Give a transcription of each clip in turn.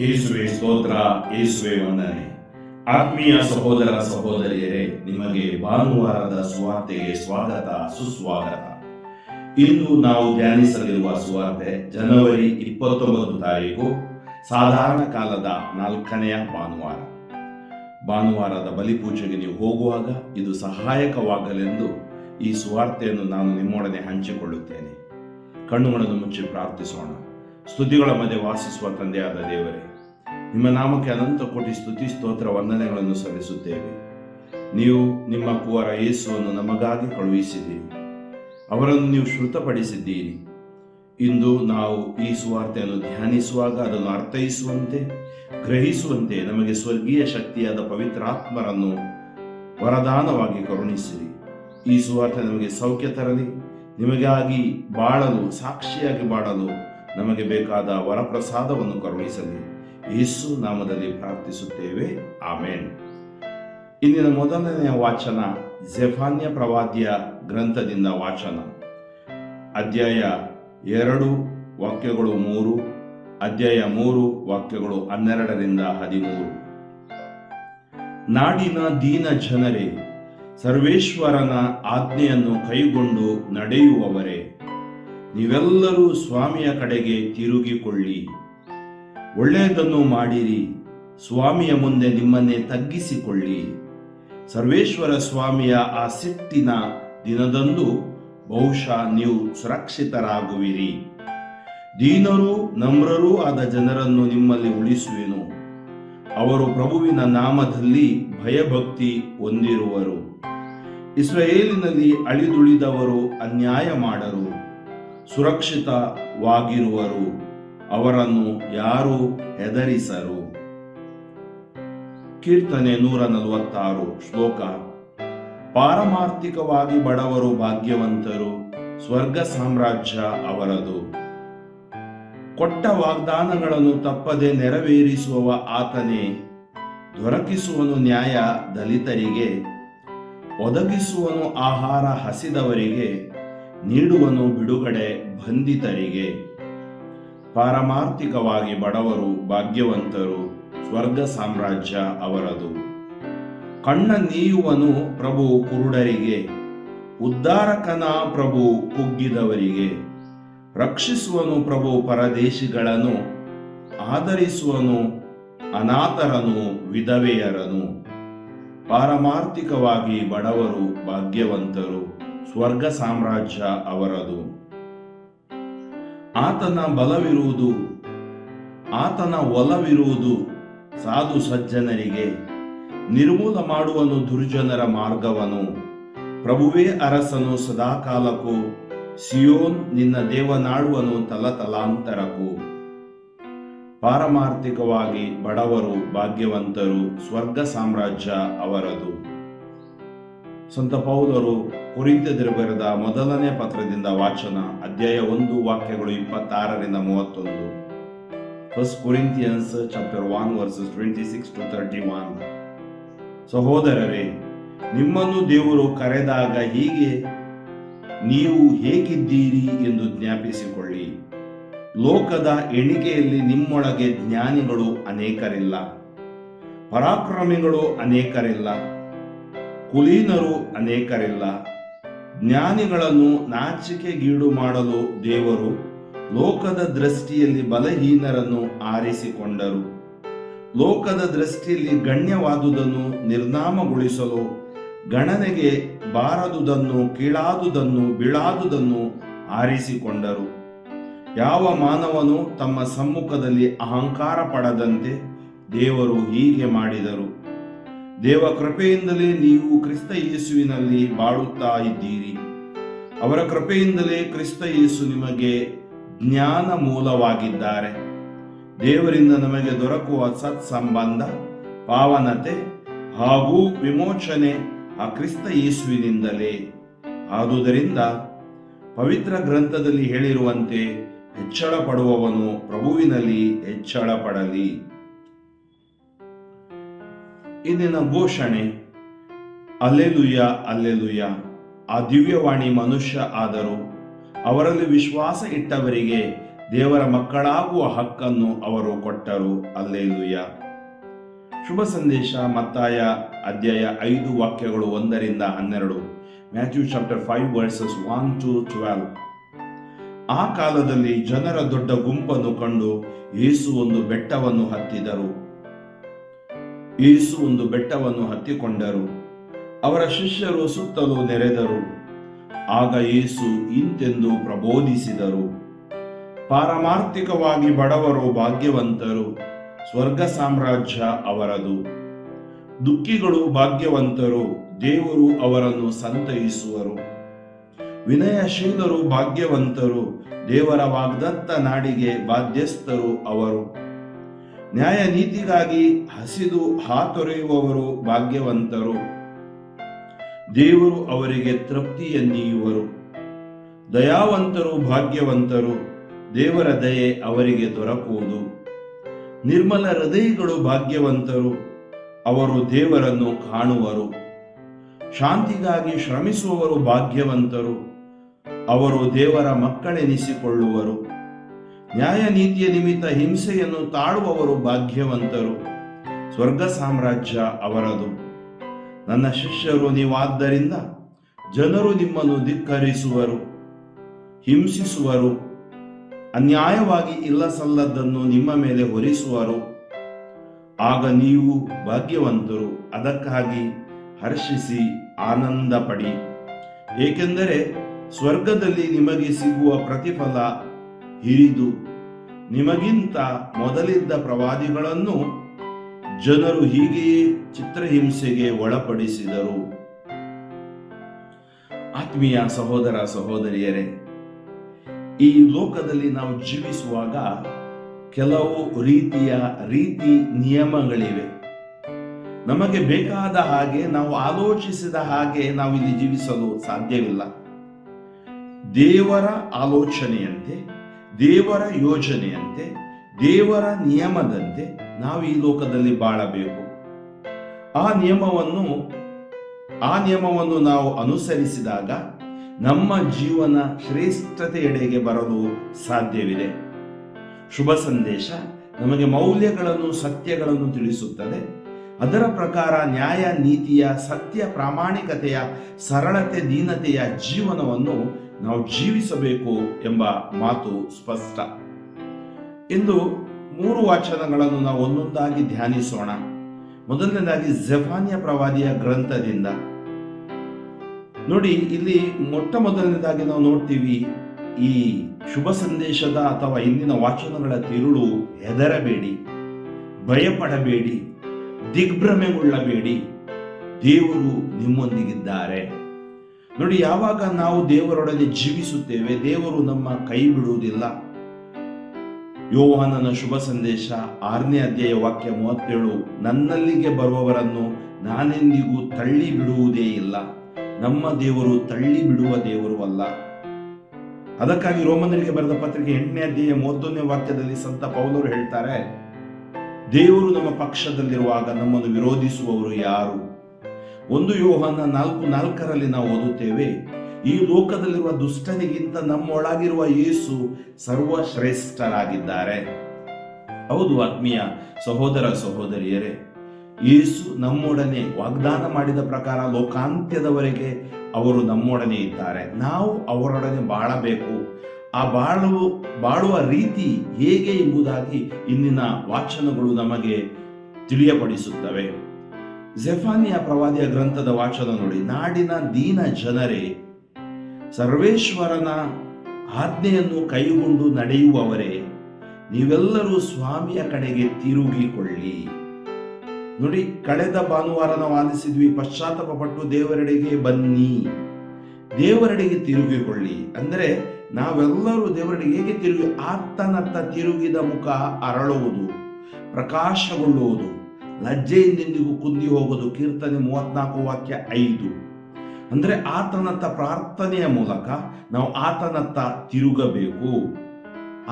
ಯೇಸುವೆ ಸ್ತೋತ್ರ, ಯೇಸುವೆ ವಂದನೆ. ಆತ್ಮೀಯ ಸಹೋದರ ಸಹೋದರಿಯರೇ, ನಿಮಗೆ ಭಾನುವಾರದ ಸುವಾರ್ತೆಗೆ ಸ್ವಾಗತ, ಸುಸ್ವಾಗತ. ಇಂದು ನಾವು ಧ್ಯಾನಿಸಲಿರುವ ಸುವಾರ್ತೆ ಜನವರಿ 29 ತಾರೀಕು, ಸಾಧಾರಣ ಕಾಲದ 4ನೆಯ ಭಾನುವಾರ. ಭಾನುವಾರದ ಬಲಿಪೂಜೆಗೆ ನೀವು ಹೋಗುವಾಗ ಇದು ಸಹಾಯಕವಾಗಲೆಂದು ಈ ಸುವಾರ್ತೆಯನ್ನು ನಾನು ನಿಮ್ಮೊಡನೆ ಹಂಚಿಕೊಳ್ಳುತ್ತೇನೆ. ಕಣ್ಣುಗಳನ್ನು ಮುಚ್ಚಿ ಪ್ರಾರ್ಥಿಸೋಣ. ಸ್ತುತಿಗಳ ಮಧ್ಯೆ ವಾಸಿಸುವ ತಂದೆಯಾದ ದೇವರೇ, ನಿಮ್ಮ ನಾಮಕ್ಕೆ ಅನಂತ ಕೋಟಿ ಸ್ತುತಿ ಸ್ತೋತ್ರ ವಂದನೆಗಳನ್ನು ಸಲ್ಲಿಸುತ್ತೇವೆ. ನೀವು ನಿಮ್ಮ ಕುವರ ಯೇಸುವನ್ನು ನಮಗಾಗಿ ಕಳುಹಿಸಿದ್ದೀರಿ, ಅವರನ್ನು ನೀವು ಶ್ರುತಪಡಿಸಿದ್ದೀರಿ. ಇಂದು ನಾವು ಈ ಸುವಾರ್ತೆಯನ್ನು ಧ್ಯಾನಿಸುವಾಗ ಅದನ್ನು ಅರ್ಥೈಸುವಂತೆ, ಗ್ರಹಿಸುವಂತೆ ನಮಗೆ ಸ್ವರ್ಗೀಯ ಶಕ್ತಿಯಾದ ಪವಿತ್ರಾತ್ಮರನ್ನು ವರದಾನವಾಗಿ ಕರುಣಿಸಿರಿ. ಈ ಸುವಾರ್ತೆ ನಮಗೆ ಸೌಖ್ಯ ತರಲಿ, ನಿಮಗಾಗಿ ಬಾಳಲು, ಸಾಕ್ಷಿಯಾಗಿ ಬಾಳಲು ನಮಗೆ ಬೇಕಾದ ವರಪ್ರಸಾದವನ್ನು ಕರುಣಿಸಲಿ. ಯೇಸು ನಾಮದಲ್ಲಿ ಪ್ರಾರ್ಥಿಸುತ್ತೇವೆ, ಆಮೇನ್. ಇಂದಿನ ಮೊದಲನೆಯ ವಾಚನ ಜೆಫನ್ಯ ಪ್ರವಾದಿಯ ಗ್ರಂಥದಿಂದ ವಾಚನ. ಅಧ್ಯಾಯ 2 ವಾಕ್ಯಗಳು 3, ಅಧ್ಯಾಯ 3 ವಾಕ್ಯಗಳು 12ರಿಂದ 13. ನಾಡಿನ ದೀನ ಜನರೇ, ಸರ್ವೇಶ್ವರನ ಆಜ್ಞೆಯನ್ನು ಕೈಗೊಂಡು ನಡೆಯುವವರೇ, ನೀವೆಲ್ಲರೂ ಸ್ವಾಮಿಯ ಕಡೆಗೆ ತಿರುಗಿಕೊಳ್ಳಿ. ಒಳ್ಳೆಯದನ್ನು ಮಾಡಿರಿ, ಸ್ವಾಮಿಯ ಮುಂದೆ ನಿಮ್ಮನ್ನೇ ತಗ್ಗಿಸಿಕೊಳ್ಳಿ. ಸರ್ವೇಶ್ವರ ಸ್ವಾಮಿಯ ಆ ಸಿಟ್ಟಿನ ದಿನದಂದು ಬಹುಶಃ ನೀವು ಸುರಕ್ಷಿತರಾಗುವಿರಿ. ದೀನರೂ ನಮ್ರರೂ ಆದ ಜನರನ್ನು ನಿಮ್ಮಲ್ಲಿ ಉಳಿಸುವೆನು. ಅವರು ಪ್ರಭುವಿನ ನಾಮದಲ್ಲಿ ಭಯಭಕ್ತಿ ಹೊಂದಿರುವರು. ಇಸ್ರಾಯೇಲಿನಲ್ಲಿ ಅಳಿದುಳಿದವರು ಅನ್ಯಾಯ ಮಾಡರು, ಸುರಕ್ಷಿತವಾಗಿರುವರು. ಅವರನ್ನು ಯಾರೂ ಹೆದರಿಸರು. ಕೀರ್ತನೆ 146 ಶ್ಲೋಕ. ಪಾರಮಾರ್ಥಿಕವಾಗಿ ಬಡವರು ಭಾಗ್ಯವಂತರು, ಸ್ವರ್ಗ ಸಾಮ್ರಾಜ್ಯ ಅವರದು. ಕೊಟ್ಟ ವಾಗ್ದಾನಗಳನ್ನು ತಪ್ಪದೆ ನೆರವೇರಿಸುವವ ಆತನೇ. ದೊರಕಿಸುವನು ನ್ಯಾಯ ದಲಿತರಿಗೆ, ಒದಗಿಸುವನು ಆಹಾರ ಹಸಿದವರಿಗೆ, ನೀಡುವನು ಬಿಡುಗಡೆ ಬಂಧಿತರಿಗೆ. ಪಾರಮಾರ್ಥಿಕವಾಗಿ ಬಡವರು ಭಾಗ್ಯವಂತರು, ಸ್ವರ್ಗ ಸಾಮ್ರಾಜ್ಯ ಅವರದು. ಕಣ್ಣ ನೀಯುವನು ಪ್ರಭು ಕುರುಡರಿಗೆ, ಉದ್ಧಾರಕನ ಪ್ರಭು ಕುಗ್ಗಿದವರಿಗೆ. ರಕ್ಷಿಸುವನು ಪ್ರಭು ಪರದೇಶಿಗಳನ್ನು, ಆದರಿಸುವನು ಅನಾಥರನು ವಿಧವೆಯರನು. ಪಾರಮಾರ್ಥಿಕವಾಗಿ ಬಡವರು ಭಾಗ್ಯವಂತರು, ಸ್ವರ್ಗ ಸಾಮ್ರಾಜ್ಯ ಅವರದು. ಆತನ ಬಲವಿರುವುದು, ಆತನ ಒಲವಿರುವುದು ಸಾಧು ಸಜ್ಜನರಿಗೆ. ನಿರ್ಮೂಲ ಮಾಡುವನು ದುರ್ಜನರ ಮಾರ್ಗವನು. ಪ್ರಭುವೇ ಅರಸನು ಸದಾಕಾಲಕ್ಕೂ, ಸಿಯೋನ್ ನಿನ್ನ ದೇವನಾಡುವನು ತಲತಲಾಂತರಕ್ಕೂ. ಪಾರಮಾರ್ಥಿಕವಾಗಿ ಬಡವರು ಭಾಗ್ಯವಂತರು, ಸ್ವರ್ಗ ಸಾಮ್ರಾಜ್ಯ ಅವರದು. ಸಂತ ಪೌಲರು ಕೊರಿಂಥದರಿಗೆ ಬರೆದ ಮೊದಲನೇ ಪತ್ರದಿಂದ ವಾಚನ. ಅಧ್ಯಾಯ 1 ವಾಕ್ಯಗಳು 26ರಿಂದ 31. First Corinthians chapter 1 versus 26 to 31. ಸಹೋದರರೇ, ನಿಮ್ಮನ್ನು ದೇವರು ಕರೆದಾಗ ಹೀಗೆ ನೀವು ಹೇಗಿದ್ದೀರಿ ಎಂದು ಜ್ಞಾಪಿಸಿಕೊಳ್ಳಿ. ಲೋಕದ ಎಣಿಕೆಯಲ್ಲಿ ನಿಮ್ಮೊಳಗೆ ಜ್ಞಾನಿಗಳು ಅನೇಕರಿಲ್ಲ, ಪರಾಕ್ರಮಿಗಳು ಅನೇಕರಿಲ್ಲ, ಕುಲೀನರು ಅನೇಕರಿಲ್ಲ. ಜ್ಞಾನಿಗಳನ್ನು ನಾಚಿಕೆಗೀಡು ಮಾಡಲು ದೇವರು ಲೋಕದ ದೃಷ್ಟಿಯಲ್ಲಿ ಬಲಹೀನರನ್ನು ಆರಿಸಿಕೊಂಡರು. ಲೋಕದ ದೃಷ್ಟಿಯಲ್ಲಿ ಗಣ್ಯವಾದುದನ್ನು ನಿರ್ನಾಮಗೊಳಿಸಲು, ಗಣನೆಗೆ ಬಾರದುದನ್ನು, ಕೀಳಾದುದನ್ನು, ಬೀಳಾದುದನ್ನು ಆರಿಸಿಕೊಂಡರು. ಯಾವ ಮಾನವನು ತಮ್ಮ ಸಮ್ಮುಖದಲ್ಲಿ ಅಹಂಕಾರ ಪಡದಂತೆ ದೇವರು ಹೀಗೆ ಮಾಡಿದರು. ದೇವ ಕೃಪೆಯಿಂದಲೇ ನೀವು ಕ್ರಿಸ್ತ ಯೇಸುವಿನಲ್ಲಿ ಬಾಳುತ್ತಾ ಇದ್ದೀರಿ. ಅವರ ಕೃಪೆಯಿಂದಲೇ ಕ್ರಿಸ್ತ ಯೇಸು ನಿಮಗೆ ಜ್ಞಾನ ಮೂಲವಾಗಿದ್ದಾರೆ. ದೇವರಿಂದ ನಮಗೆ ದೊರಕುವ ಸತ್ಸಂಬಂಧ, ಪಾವನತೆ ಹಾಗೂ ವಿಮೋಚನೆ ಆ ಕ್ರಿಸ್ತ ಯೇಸುವಿನಿಂದಲೇ. ಆದುದರಿಂದ ಪವಿತ್ರ ಗ್ರಂಥದಲ್ಲಿ ಹೇಳಿರುವಂತೆ ಹೆಚ್ಚಳ ಪಡುವವನು ಪ್ರಭುವಿನಲ್ಲಿ ಹೆಚ್ಚಳ ಪಡಲಿ. ಇಂದಿನ ಘೋಷಣೆ, ಅಲ್ಲೆಲುಯ್ಯ ಅಲ್ಲೆಲುಯ್ಯ. ಆ ದಿವ್ಯವಾಣಿ ಮನುಷ್ಯ ಆದರೂ ಅವರಲ್ಲಿ ವಿಶ್ವಾಸ ಇಟ್ಟವರಿಗೆ ದೇವರ ಮಕ್ಕಳಾಗುವ ಹಕ್ಕನ್ನು ಅವರು ಕೊಟ್ಟರು. ಹಲ್ಲೆಲೂಯ. ಶುಭ ಸಂದೇಶ ಮತ್ತಾಯ ಅಧ್ಯಾಯ 5 ವಾಕ್ಯಗಳು 1-12. Matthew chapter 5 verses 1-12. ಆ ಕಾಲದಲ್ಲಿ ಜನರ ದೊಡ್ಡ ಗುಂಪನ್ನು ಕಂಡು ಯೇಸು ಒಂದು ಬೆಟ್ಟವನ್ನು ಹತ್ತಿಕೊಂಡರು. ಅವರ ಶಿಷ್ಯರು ಸುತ್ತಲೂ ನೆರೆದರು. ಆಗ ಯೇಸು ಇಂತೆಂದು ಪ್ರಬೋಧಿಸಿದರು: ಪಾರಮಾರ್ಥಿಕವಾಗಿ ಬಡವರು ಭಾಗ್ಯವಂತರು, ಸ್ವರ್ಗ ಸಾಮ್ರಾಜ್ಯ ಅವರದು. ದುಃಖಿಗಳು ಭಾಗ್ಯವಂತರು, ದೇವರು ಅವರನ್ನು ಸಂತೈಸುವರು. ವಿನಯಶೀಲರು ಭಾಗ್ಯವಂತರು, ದೇವರ ವಾಗ್ದತ್ತ ನಾಡಿಗೆ ಬಾಧ್ಯಸ್ಥರು ಅವರು. ನ್ಯಾಯ ನೀತಿಗಾಗಿ ಹಸಿದು ಹಾತೊರೆಯುವವರು ಭಾಗ್ಯವಂತರು, ದೇವರು ಅವರಿಗೆ ತೃಪ್ತಿಯನ್ನೀಯುವರು. ದಯಾವಂತರು ಭಾಗ್ಯವಂತರು, ದೇವರ ದಯೆ ಅವರಿಗೆ ದೊರಕುವುದು. ನಿರ್ಮಲ ಹೃದಯಿಗಳು ಭಾಗ್ಯವಂತರು, ಅವರು ದೇವರನ್ನು ಕಾಣುವರು. ಶಾಂತಿಗಾಗಿ ಶ್ರಮಿಸುವವರು ಭಾಗ್ಯವಂತರು, ಅವರು ದೇವರ ಮಕ್ಕಳೆನಿಸಿಕೊಳ್ಳುವರು. ನ್ಯಾಯ ನೀತಿಯ ನಿಮಿತ್ತ ಹಿಂಸೆಯನ್ನು ತಾಳುವವರು ಭಾಗ್ಯವಂತರು, ಸ್ವರ್ಗ ಸಾಮ್ರಾಜ್ಯ ಅವರದು. ನನ್ನ ಶಿಷ್ಯರು ನೀವಾದ್ದರಿಂದ ಜನರು ನಿಮ್ಮನ್ನು ಧಿಕ್ಕರಿಸುವರು, ಹಿಂಸಿಸುವರು, ಅನ್ಯಾಯವಾಗಿ ಇಲ್ಲಸಲ್ಲದನ್ನು ನಿಮ್ಮ ಮೇಲೆ ಹೊರಿಸುವರು. ಆಗ ನೀವು ಭಾಗ್ಯವಂತರು, ಅದಕ್ಕಾಗಿ ಹರ್ಷಿಸಿ ಆನಂದ ಪಡಿ, ಏಕೆಂದರೆ ಸ್ವರ್ಗದಲ್ಲಿ ನಿಮಗೆ ಸಿಗುವ ಪ್ರತಿಫಲ ಹಿರಿದು. ನಿಮಗಿಂತ ಮೊದಲಿದ್ದ ಪ್ರವಾದಿಗಳನ್ನು ಜನರು ಹೀಗೆಯೇ ಚಿತ್ರಹಿಂಸೆಗೆ ಒಳಪಡಿಸಿದರು. ಆತ್ಮೀಯ ಸಹೋದರ ಸಹೋದರಿಯರೇ, ಈ ಲೋಕದಲ್ಲಿ ನಾವು ಜೀವಿಸುವಾಗ ಕೆಲವು ರೀತಿ ನಿಯಮಗಳಿವೆ. ನಮಗೆ ಬೇಕಾದ ಹಾಗೆ, ನಾವು ಆಲೋಚಿಸಿದ ಹಾಗೆ ನಾವು ಇಲ್ಲಿ ಜೀವಿಸಲು ಸಾಧ್ಯವಿಲ್ಲ. ದೇವರ ಆಲೋಚನೆಯಂತೆ, ದೇವರ ಯೋಜನೆಯಂತೆ, ದೇವರ ನಿಯಮದಂತೆ ನಾವು ಈ ಲೋಕದಲ್ಲಿ ಬಾಳಬೇಕು. ಆ ನಿಯಮವನ್ನು ನಾವು ಅನುಸರಿಸಿದಾಗ ನಮ್ಮ ಜೀವನ ಶ್ರೇಷ್ಠತೆಯೆಡೆಗೆ ಬರಲು ಸಾಧ್ಯವಿದೆ. ಶುಭ ಸಂದೇಶ ನಮಗೆ ಮೌಲ್ಯಗಳನ್ನು, ಸತ್ಯಗಳನ್ನು ತಿಳಿಸುತ್ತದೆ. ಅದರ ಪ್ರಕಾರ ನ್ಯಾಯ ನೀತಿಯ, ಸತ್ಯ, ಪ್ರಾಮಾಣಿಕತೆಯ, ಸರಳತೆ, ದೀನತೆಯ ಜೀವನವನ್ನು ನಾವು ಜೀವಿಸಬೇಕು ಎಂಬ ಮಾತು ಸ್ಪಷ್ಟ. ಇಂದು 3 ವಾಚನಗಳನ್ನು ನಾವು ಒಂದೊಂದಾಗಿ ಧ್ಯಾನಿಸೋಣ. ಮೊದಲನೇದಾಗಿ ಜೆಫನ್ಯ ಪ್ರವಾದಿಯ ಗ್ರಂಥದಿಂದ ನೋಡಿ. ಇಲ್ಲಿ ಮೊದಲನೇದಾಗಿ ನಾವು ನೋಡ್ತೀವಿ, ಈ ಶುಭ ಸಂದೇಶದ ಅಥವಾ ಇಂದಿನ ವಾಚನಗಳ ತಿರುಳು: ಹೆದರಬೇಡಿ, ಭಯಪಡಬೇಡಿ, ದಿಗ್ಭ್ರಮೆಗೊಳ್ಳಬೇಡಿ, ದೇವರು ನಿಮ್ಮೊಂದಿಗಿದ್ದಾರೆ. ನೋಡಿ, ಯಾವಾಗ ನಾವು ದೇವರೊಡನೆ ಜೀವಿಸುತ್ತೇವೆ, ದೇವರು ನಮ್ಮ ಕೈ ಬಿಡುವುದಿಲ್ಲ. ಯೋಹಾನನ ಶುಭ ಸಂದೇಶ 6ನೇ ಅಧ್ಯಾಯ ವಾಕ್ಯ 37: ನನ್ನಲ್ಲಿಗೆ ಬರುವವರನ್ನು ನಾನೆಂದಿಗೂ ತಳ್ಳಿ ಬಿಡುವುದೇ ಇಲ್ಲ. ನಮ್ಮ ದೇವರು ತಳ್ಳಿ ಬಿಡುವ ದೇವರು ಅಲ್ಲ. ಅದಕ್ಕಾಗಿ ರೋಮನರಿಗೆ ಬರೆದ ಪತ್ರಿಕೆ 8ನೇ ಅಧ್ಯಾಯ 31ನೇ ವಾಕ್ಯದಲ್ಲಿ ಸಂತ ಪೌಲರು ಹೇಳ್ತಾರೆ, ದೇವರು ನಮ್ಮ ಪಕ್ಷದಲ್ಲಿರುವಾಗ ನಮ್ಮನ್ನು ವಿರೋಧಿಸುವವರು ಯಾರು? 1 ಯೋಹಾನ 4:4 ನಾವು ಓದುತ್ತೇವೆ, ಈ ಲೋಕದಲ್ಲಿರುವ ದುಷ್ಟನಿಗಿಂತ ನಮ್ಮೊಳಗಿರುವ ಯೇಸು ಸರ್ವಶ್ರೇಷ್ಠರಾಗಿದ್ದಾರೆ. ಹೌದು ಆತ್ಮೀಯ ಸಹೋದರ ಸಹೋದರಿಯರೇ, ಯೇಸು ನಮ್ಮೊಡನೆ ವಾಗ್ದಾನ ಮಾಡಿದ ಪ್ರಕಾರ ಲೋಕಾಂತ್ಯದವರೆಗೆ ಅವರು ನಮ್ಮೊಡನೆ ಇದ್ದಾರೆ. ನಾವು ಅವರೊಡನೆ ಬಾಳಬೇಕು. ಆ ಬಾಳುವ ರೀತಿ ಹೇಗೆ ಎಂಬುದಾಗಿ ಇಂದಿನ ವಾಚನಗಳು ನಮಗೆ ತಿಳಿಯಪಡಿಸುತ್ತವೆ. ಜೆಫನ್ಯ ಪ್ರವಾದಿಯ ಗ್ರಂಥದ ವಾಚನ ನೋಡಿ. ನಾಡಿನ ದೀನ ಜನರೇ, ಸರ್ವೇಶ್ವರನ ಆಜ್ಞೆಯನ್ನು ಕೈಗೊಂಡು ನಡೆಯುವವರೇ, ನೀವೆಲ್ಲರೂ ಸ್ವಾಮಿಯ ಕಡೆಗೆ ತಿರುಗಿಕೊಳ್ಳಿ. ನೋಡಿ, ಕಳೆದ ಭಾನುವಾರ ನಾವು ಆಲಿಸಿದ್ವಿ, ಪಶ್ಚಾತ್ತಾಪ ಪಟ್ಟು ದೇವರೆಡೆಗೆ ಬನ್ನಿ, ದೇವರೆಡೆಗೆ ತಿರುಗಿಕೊಳ್ಳಿ. ಅಂದರೆ ನಾವೆಲ್ಲರೂ ದೇವರೆಡೆಗೆ ಹೇಗೆ ಆತನತ್ತ ತಿರುಗಿದ ಮುಖ ಅರಳುವುದು, ಪ್ರಕಾಶಗೊಳ್ಳುವುದು, ಲಜ್ಜೆಯಿಂದೆಂದಿಗೂ ಕುಂದಿ ಹೋಗೋದು. ಕೀರ್ತನೆ 34 ವಾಕ್ಯ 5. ಅಂದ್ರೆ ಆತನತ್ತ ಪ್ರಾರ್ಥನೆಯ ಮೂಲಕ ನಾವು ಆತನತ್ತ ತಿರುಗಬೇಕು.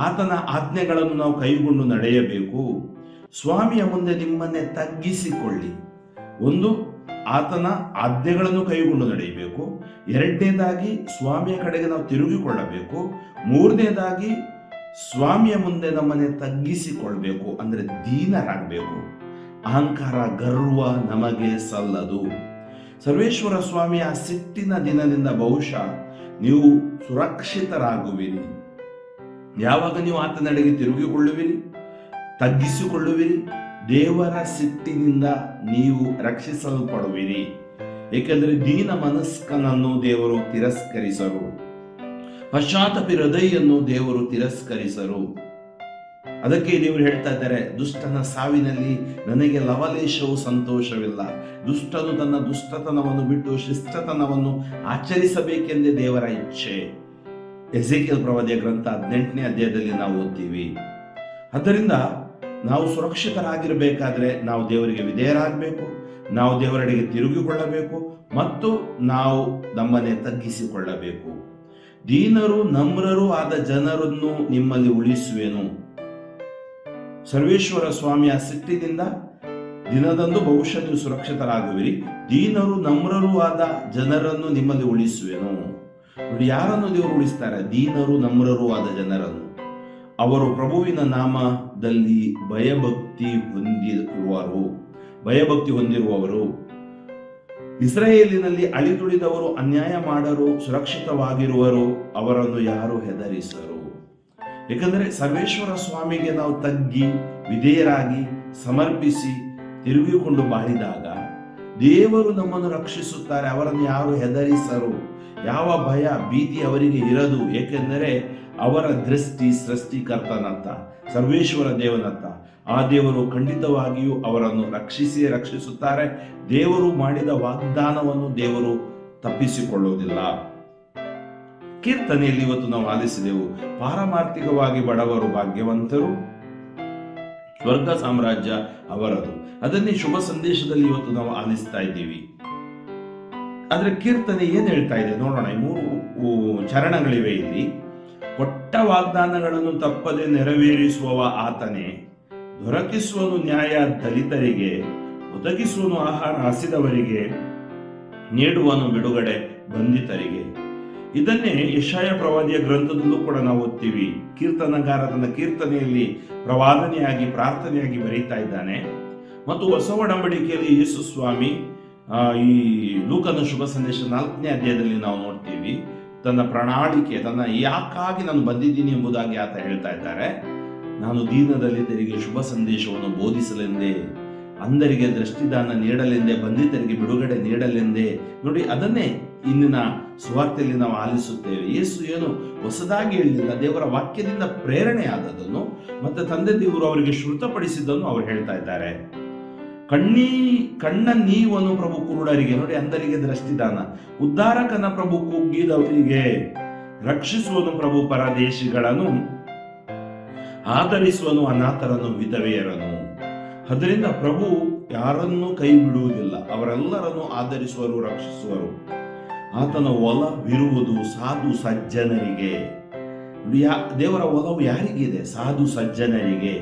ಆತನ ಆಜ್ಞೆಗಳನ್ನು ನಾವು ಕೈಗೊಂಡು ನಡೆಯಬೇಕು. ಸ್ವಾಮಿಯ ಮುಂದೆ ನಿಮ್ಮನ್ನೇ ತಗ್ಗಿಸಿಕೊಳ್ಳಿ. ಒಂದು, ಆತನ ಆಜ್ಞೆಗಳನ್ನು ಕೈಗೊಂಡು ನಡೆಯಬೇಕು. 2ನೇದಾಗಿ ಸ್ವಾಮಿಯ ಕಡೆಗೆ ನಾವು ತಿರುಗಿಕೊಳ್ಳಬೇಕು. 3ನೇದಾಗಿ ಸ್ವಾಮಿಯ ಮುಂದೆ ನಮ್ಮನ್ನೇ ತಗ್ಗಿಸಿಕೊಳ್ಬೇಕು, ಅಂದ್ರೆ ದೀನರಾಗಬೇಕು. ಅಹಂಕಾರ ಗರ್ವ ನಮಗೆ ಸಲ್ಲದು. ಸರ್ವೇಶ್ವರ ಸ್ವಾಮಿಯ ಸಿಟ್ಟಿನ ದಿನದಿಂದ ಬಹುಶಃ ನೀವು ಸುರಕ್ಷಿತರಾಗುವಿರಿ. ಯಾವಾಗ ನೀವು ಆತನೆಡೆಗೆ ತಿರುಗಿಕೊಳ್ಳುವಿರಿ, ತಗ್ಗಿಸಿಕೊಳ್ಳುವಿರಿ, ದೇವರ ಸಿಟ್ಟಿನಿಂದ ನೀವು ರಕ್ಷಿಸಲ್ಪಡುವಿರಿ. ಏಕೆಂದರೆ ದೀನ ಮನಸ್ಕನನ್ನು ದೇವರು ತಿರಸ್ಕರಿಸರು, ಪಶ್ಚಾತ್ತಾಪಿ ಹೃದಯನ್ನು ದೇವರು ತಿರಸ್ಕರಿಸರು. ಅದಕ್ಕೆ ದೇವರು ಹೇಳ್ತಾ ಇದ್ದಾರೆ, ದುಷ್ಟನ ಸಾವಿನಲ್ಲಿ ನನಗೆ ಲವಲೇಶವು ಸಂತೋಷವಿಲ್ಲ. ದುಷ್ಟನು ತನ್ನ ದುಷ್ಟತನವನ್ನು ಬಿಟ್ಟು ಶಿಷ್ಟತನವನ್ನು ಆಚರಿಸಬೇಕೆಂದೇ ದೇವರ ಇಚ್ಛೆ. ಎಸೇಕಿಯೇಲ್ ಪ್ರವಾದಿಯ ಗ್ರಂಥ 18ನೇ ಅಧ್ಯಾಯದಲ್ಲಿ ನಾವು ಓದ್ತೀವಿ. ಆದ್ದರಿಂದ ನಾವು ಸುರಕ್ಷಿತರಾಗಿರಬೇಕಾದ್ರೆ ನಾವು ದೇವರಿಗೆ ವಿಧೇಯರಾಗಬೇಕು, ನಾವು ದೇವರೆಡೆಗೆ ತಿರುಗಿಕೊಳ್ಳಬೇಕು ಮತ್ತು ನಾವು ನಮ್ಮನ್ನೇ ತಗ್ಗಿಸಿಕೊಳ್ಳಬೇಕು. ದೀನರು ನಮ್ರರು ಆದ ಜನರನ್ನು ನಿಮ್ಮಲ್ಲಿ ಉಳಿಸುವೆನು. ಸರ್ವೇಶ್ವರ ಸ್ವಾಮಿಯ ಸಿಟ್ಟಿನಿಂದ ದಿನದಂದು ಬಹುಶಃ ನೀವು ಸುರಕ್ಷಿತರಾಗುವಿರಿ. ದೀನರು ನಮ್ರರು ಆದ ಜನರನ್ನು ನಿಮ್ಮಲ್ಲಿ ಉಳಿಸುವೆನು. ನೋಡಿ, ಯಾರನ್ನು ದೇವರು ಉಳಿಸ್ತಾರೆ? ದೀನರು ನಮ್ರರು ಆದ ಜನರನ್ನು. ಅವರು ಪ್ರಭುವಿನ ನಾಮದಲ್ಲಿ ಭಯಭಕ್ತಿ ಹೊಂದಿರುವವರು. ಇಸ್ರಾಯೇಲಿನಲ್ಲಿ ಅಳಿದುಳಿದವರು, ಅನ್ಯಾಯ ಮಾಡರು ಸುರಕ್ಷಿತವಾಗಿರುವರು. ಅವರನ್ನು ಯಾರು ಹೆದರಿಸರು. ಏಕೆಂದರೆ ಸರ್ವೇಶ್ವರ ಸ್ವಾಮಿಗೆ ನಾವು ತಗ್ಗಿ ವಿಧೇಯರಾಗಿ ಸಮರ್ಪಿಸಿ ತಿರುಗಿಕೊಂಡು ಬಾಳಿದಾಗ ದೇವರು ನಮ್ಮನ್ನು ರಕ್ಷಿಸುತ್ತಾರೆ. ಅವರನ್ನು ಯಾರು ಹೆದರಿಸರು. ಯಾವ ಭಯ ಭೀತಿ ಅವರಿಗೆ ಇರದು. ಏಕೆಂದರೆ ಅವರ ದೃಷ್ಟಿ ಸೃಷ್ಟಿಕರ್ತನತ್ತ, ಸರ್ವೇಶ್ವರ ದೇವನತ್ತ. ಆ ದೇವರು ಖಂಡಿತವಾಗಿಯೂ ಅವರನ್ನು ರಕ್ಷಿಸುತ್ತಾರೆ. ದೇವರು ಮಾಡಿದ ವಾಗ್ದಾನವನ್ನು ದೇವರು ತಪ್ಪಿಸಿಕೊಳ್ಳುವುದಿಲ್ಲ. ಕೀರ್ತನೆಯಲ್ಲಿ ಇವತ್ತು ನಾವು ಆಲಿಸಿದೆವು, ಪಾರಮಾರ್ಥಿಕವಾಗಿ ಬಡವರು ಭಾಗ್ಯವಂತರು, ಸ್ವರ್ಗ ಸಾಮ್ರಾಜ್ಯ ಅವರದು. ಅದನ್ನೇ ಶುಭ ಸಂದೇಶದಲ್ಲಿ ಇವತ್ತು ನಾವು ಆಲಿಸ್ತಾ ಇದ್ದೀವಿ. ಆದ್ರೆ ಕೀರ್ತನೆ ಏನ್ ಹೇಳ್ತಾ ಇದೆ ನೋಡೋಣ. 3 ಚರಣಗಳಿವೆ ಇಲ್ಲಿ. ಕೊಟ್ಟ ವಾಗ್ದಾನಗಳನ್ನು ತಪ್ಪದೆ ನೆರವೇರಿಸುವವ ಆತನೇ, ದೊರಕಿಸುವನು ನ್ಯಾಯ ದಲಿತರಿಗೆ, ಒದಗಿಸುವನು ಆಹಾರ ಹಸಿದವರಿಗೆ, ನೀಡುವನು ಬಿಡುಗಡೆ ಬಂಧಿತರಿಗೆ. ಇದನ್ನೇ ಯೆಶಾಯ ಪ್ರವಾದಿಯ ಗ್ರಂಥದಲ್ಲೂ ಕೂಡ ನಾವು ಓದ್ತೀವಿ. ಕೀರ್ತನಗಾರ ತನ್ನ ಕೀರ್ತನೆಯಲ್ಲಿ ಪ್ರವಾದನೆಯಾಗಿ ಪ್ರಾರ್ಥನೆಯಾಗಿ ಬರೀತಾ ಇದ್ದಾನೆ. ಮತ್ತು ಹೊಸ ಒಡಂಬಡಿಕೆಯಲ್ಲಿ ಯೇಸು ಸ್ವಾಮಿ ಈ ಲೂಕನ ಶುಭ ಸಂದೇಶ 4ನೇ ಅಧ್ಯಾಯದಲ್ಲಿ ನಾವು ನೋಡ್ತೀವಿ. ತನ್ನ ಪ್ರಣಾಳಿಕೆ, ತನ್ನ ಯಾಕಾಗಿ ನಾನು ಬಂದಿದ್ದೀನಿ ಎಂಬುದಾಗಿ ಆತ ಹೇಳ್ತಾ ಇದ್ದಾರೆ. ನಾನು ದೀನದಲಿತರಿಗೆ ಶುಭ ಸಂದೇಶವನ್ನು ಬೋಧಿಸಲೆಂದೇ, ಅಂಧರಿಗೆ ದೃಷ್ಟಿದಾನ ನೀಡಲೆಂದೇ, ಬಂಧಿತರಿಗೆ ಬಿಡುಗಡೆ ನೀಡಲೆಂದೇ. ನೋಡಿ, ಅದನ್ನೇ ಇಂದಿನ ಸುವಾರ್ತೆಯಲ್ಲಿ ನಾವು ಆಲಿಸುತ್ತೇವೆ. ಯೇಸು ಏನು ಹೊಸದಾಗಿ ಹೇಳಿಲ್ಲ, ದೇವರ ವಾಕ್ಯದಿಂದ ಪ್ರೇರಣೆ ಆದದನ್ನು ಮತ್ತೆ ತಂದೆ ದೇವರು ಅವರಿಗೆ ಶ್ರುತಪಡಿಸಿದ್ದನ್ನು ಅವರು ಹೇಳ್ತಾ ಇದ್ದಾರೆ. ಕಣ್ಣ ನೀವನು ಪ್ರಭು ಕುರುಡರಿಗೆ, ನೋಡಿ ಅಂಧರಿಗೆ ದೃಷ್ಟಿದಾನ, ಉದ್ಧಾರಕನ ಪ್ರಭು ಕುಗ್ಗಿದವರಿಗೆ, ರಕ್ಷಿಸುವನು ಪ್ರಭು ಪರದೇಶಿಗಳನ್ನು, ಆದರಿಸುವನು ಅನಾಥರನ್ನು ವಿಧವೆಯರನ್ನು. ಅದರಿಂದ ಪ್ರಭು ಯಾರನ್ನೂ ಕೈ ಬಿಡುವುದಿಲ್ಲ, ಅವರೆಲ್ಲರನ್ನು ಆದರಿಸುವರು, ರಕ್ಷಿಸುವರು. ಆತನ ಒಲವಿರುವುದು ಸಾಧು ಸಜ್ಜನರಿಗೆ. ದೇವರ ಒಲವು ಯಾರಿಗಿದೆ? ಸಾಧು ಸಜ್ಜನರಿಗೆ.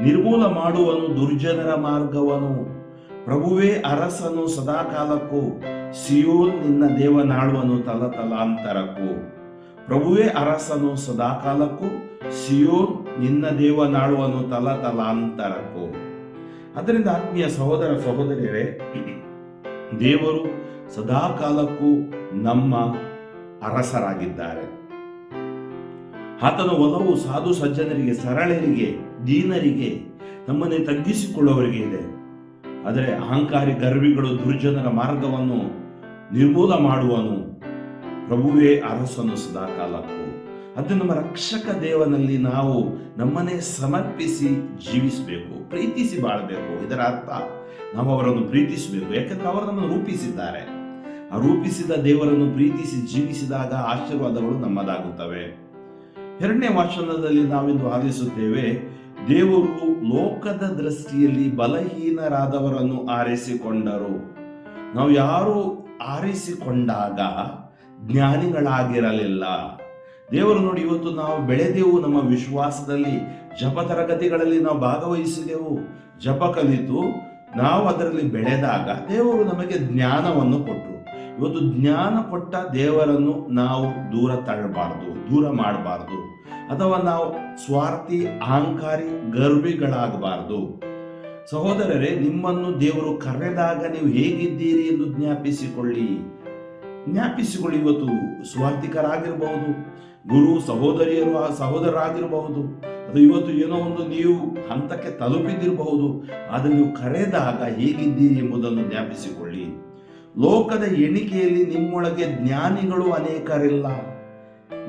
ನಿರ್ಮೂಲ ಮಾಡುವನು ದುರ್ಜನರ ಮಾರ್ಗವನು. ಪ್ರಭುವೇ ಅರಸನು ಸದಾಕಾಲಕ್ಕೂ, ಸಿಯೋನ್ ನಿನ್ನ ದೇವನಾಳುವನು ತಲತಲಾಂತರಕ್ಕೂ. ಪ್ರಭುವೇ ಅರಸನು ಸದಾಕಾಲಕ್ಕೂ, ಸಿಯೋನ್ ನಿನ್ನ ದೇವನಾಳುವನು ತಲತಲಾಂತರಕ್ಕೂ. ಅದರಿಂದ ಆತ್ಮೀಯ ಸಹೋದರ ಸಹೋದರಿಯರೇ, ದೇವರು ಸದಾಕಾಲಕ್ಕೂ ನಮ್ಮ ಅರಸರಾಗಿದ್ದಾರೆ. ಆತನ ಒಲವು ಸಾಧು ಸಜ್ಜನರಿಗೆ, ಸರಳರಿಗೆ, ದೀನರಿಗೆ, ನಮ್ಮನ್ನೇ ತಗ್ಗಿಸಿಕೊಳ್ಳುವವರಿಗೆ ಇದೆ. ಆದರೆ ಅಹಂಕಾರಿ ಗರ್ವಿಗಳು ದುರ್ಜನರ ಮಾರ್ಗವನ್ನು ನಿರ್ಮೂಲ ಮಾಡುವನು. ಪ್ರಭುವೇ ಅರಸನು ಸದಾಕಾಲಕ್ಕೂ. ಅದು ನಮ್ಮ ರಕ್ಷಕ ದೇವನಲ್ಲಿ ನಾವು ನಮ್ಮನ್ನೇ ಸಮರ್ಪಿಸಿ ಜೀವಿಸಬೇಕು, ಪ್ರೀತಿಸಿ ಬಾಳಬೇಕು. ಇದರ ಅರ್ಥ ನಾವು ಅವರನ್ನು ಪ್ರೀತಿಸಬೇಕು. ಯಾಕಂದ್ರೆ ಅವರು ನಮ್ಮನ್ನು ರೂಪಿಸಿದ್ದಾರೆ. ಆ ರೂಪಿಸಿದ ದೇವರನ್ನು ಪ್ರೀತಿಸಿ ಜೀವಿಸಿದಾಗ ಆಶೀರ್ವಾದಗಳು ನಮ್ಮದಾಗುತ್ತವೆ. 2ನೇ ವಚನದಲ್ಲಿ ನಾವಿಂದು ಆಲಿಸುತ್ತೇವೆ, ದೇವರು ಲೋಕದ ದೃಷ್ಟಿಯಲ್ಲಿ ಬಲಹೀನರಾದವರನ್ನು ಆರಿಸಿಕೊಂಡರು. ನಾವು ಯಾರು ಆರಿಸಿಕೊಂಡಾಗ ಜ್ಞಾನಿಗಳಾಗಿರಲಿಲ್ಲ. ದೇವರು ನೋಡಿ, ಇವತ್ತು ನಾವು ಬೆಳೆದೆವು ನಮ್ಮ ವಿಶ್ವಾಸದಲ್ಲಿ, ಜಪ ತರಗತಿಗಳಲ್ಲಿ ನಾವು ಭಾಗವಹಿಸಿದೆವು, ಜಪ ಕಲಿತು ನಾವು ಅದರಲ್ಲಿ ಬೆಳೆದಾಗ ದೇವರು ನಮಗೆ ಜ್ಞಾನವನ್ನು ಕೊಟ್ಟರು. ಇವತ್ತು ಜ್ಞಾನ ಕೊಟ್ಟ ದೇವರನ್ನು ನಾವು ದೂರ ತಳ್ಳಬಾರ್ದು, ದೂರ ಮಾಡಬಾರ್ದು, ಅಥವಾ ನಾವು ಸ್ವಾರ್ಥಿ, ಅಹಂಕಾರಿ, ಗರ್ವಿಗಳಾಗಬಾರ್ದು. ಸಹೋದರರೇ, ನಿಮ್ಮನ್ನು ದೇವರು ಕರೆದಾಗ ನೀವು ಹೇಗಿದ್ದೀರಿ ಎಂದು ಜ್ಞಾಪಿಸಿಕೊಳ್ಳಿ. ಇವತ್ತು ಸ್ವಾರ್ಥಿಕರಾಗಿರಬಹುದು, ಗುರು ಸಹೋದರರಾಗಿರಬಹುದು, ಅದು ಇವತ್ತು ಏನೋ ಒಂದು ನೀವು ಹಂತಕ್ಕೆ ತಲುಪಿದಿರಬಹುದು. ಆದರೆ ನೀವು ಕರೆದಾಗ ಹೇಗಿದ್ದೀರಿ ಎಂಬುದನ್ನು ಜ್ಞಾಪಿಸಿಕೊಳ್ಳಿ. ಲೋಕದ ಎಣಿಕೆಯಲ್ಲಿ ನಿಮ್ಮೊಳಗೆ ಜ್ಞಾನಿಗಳು ಅನೇಕರಿಲ್ಲ.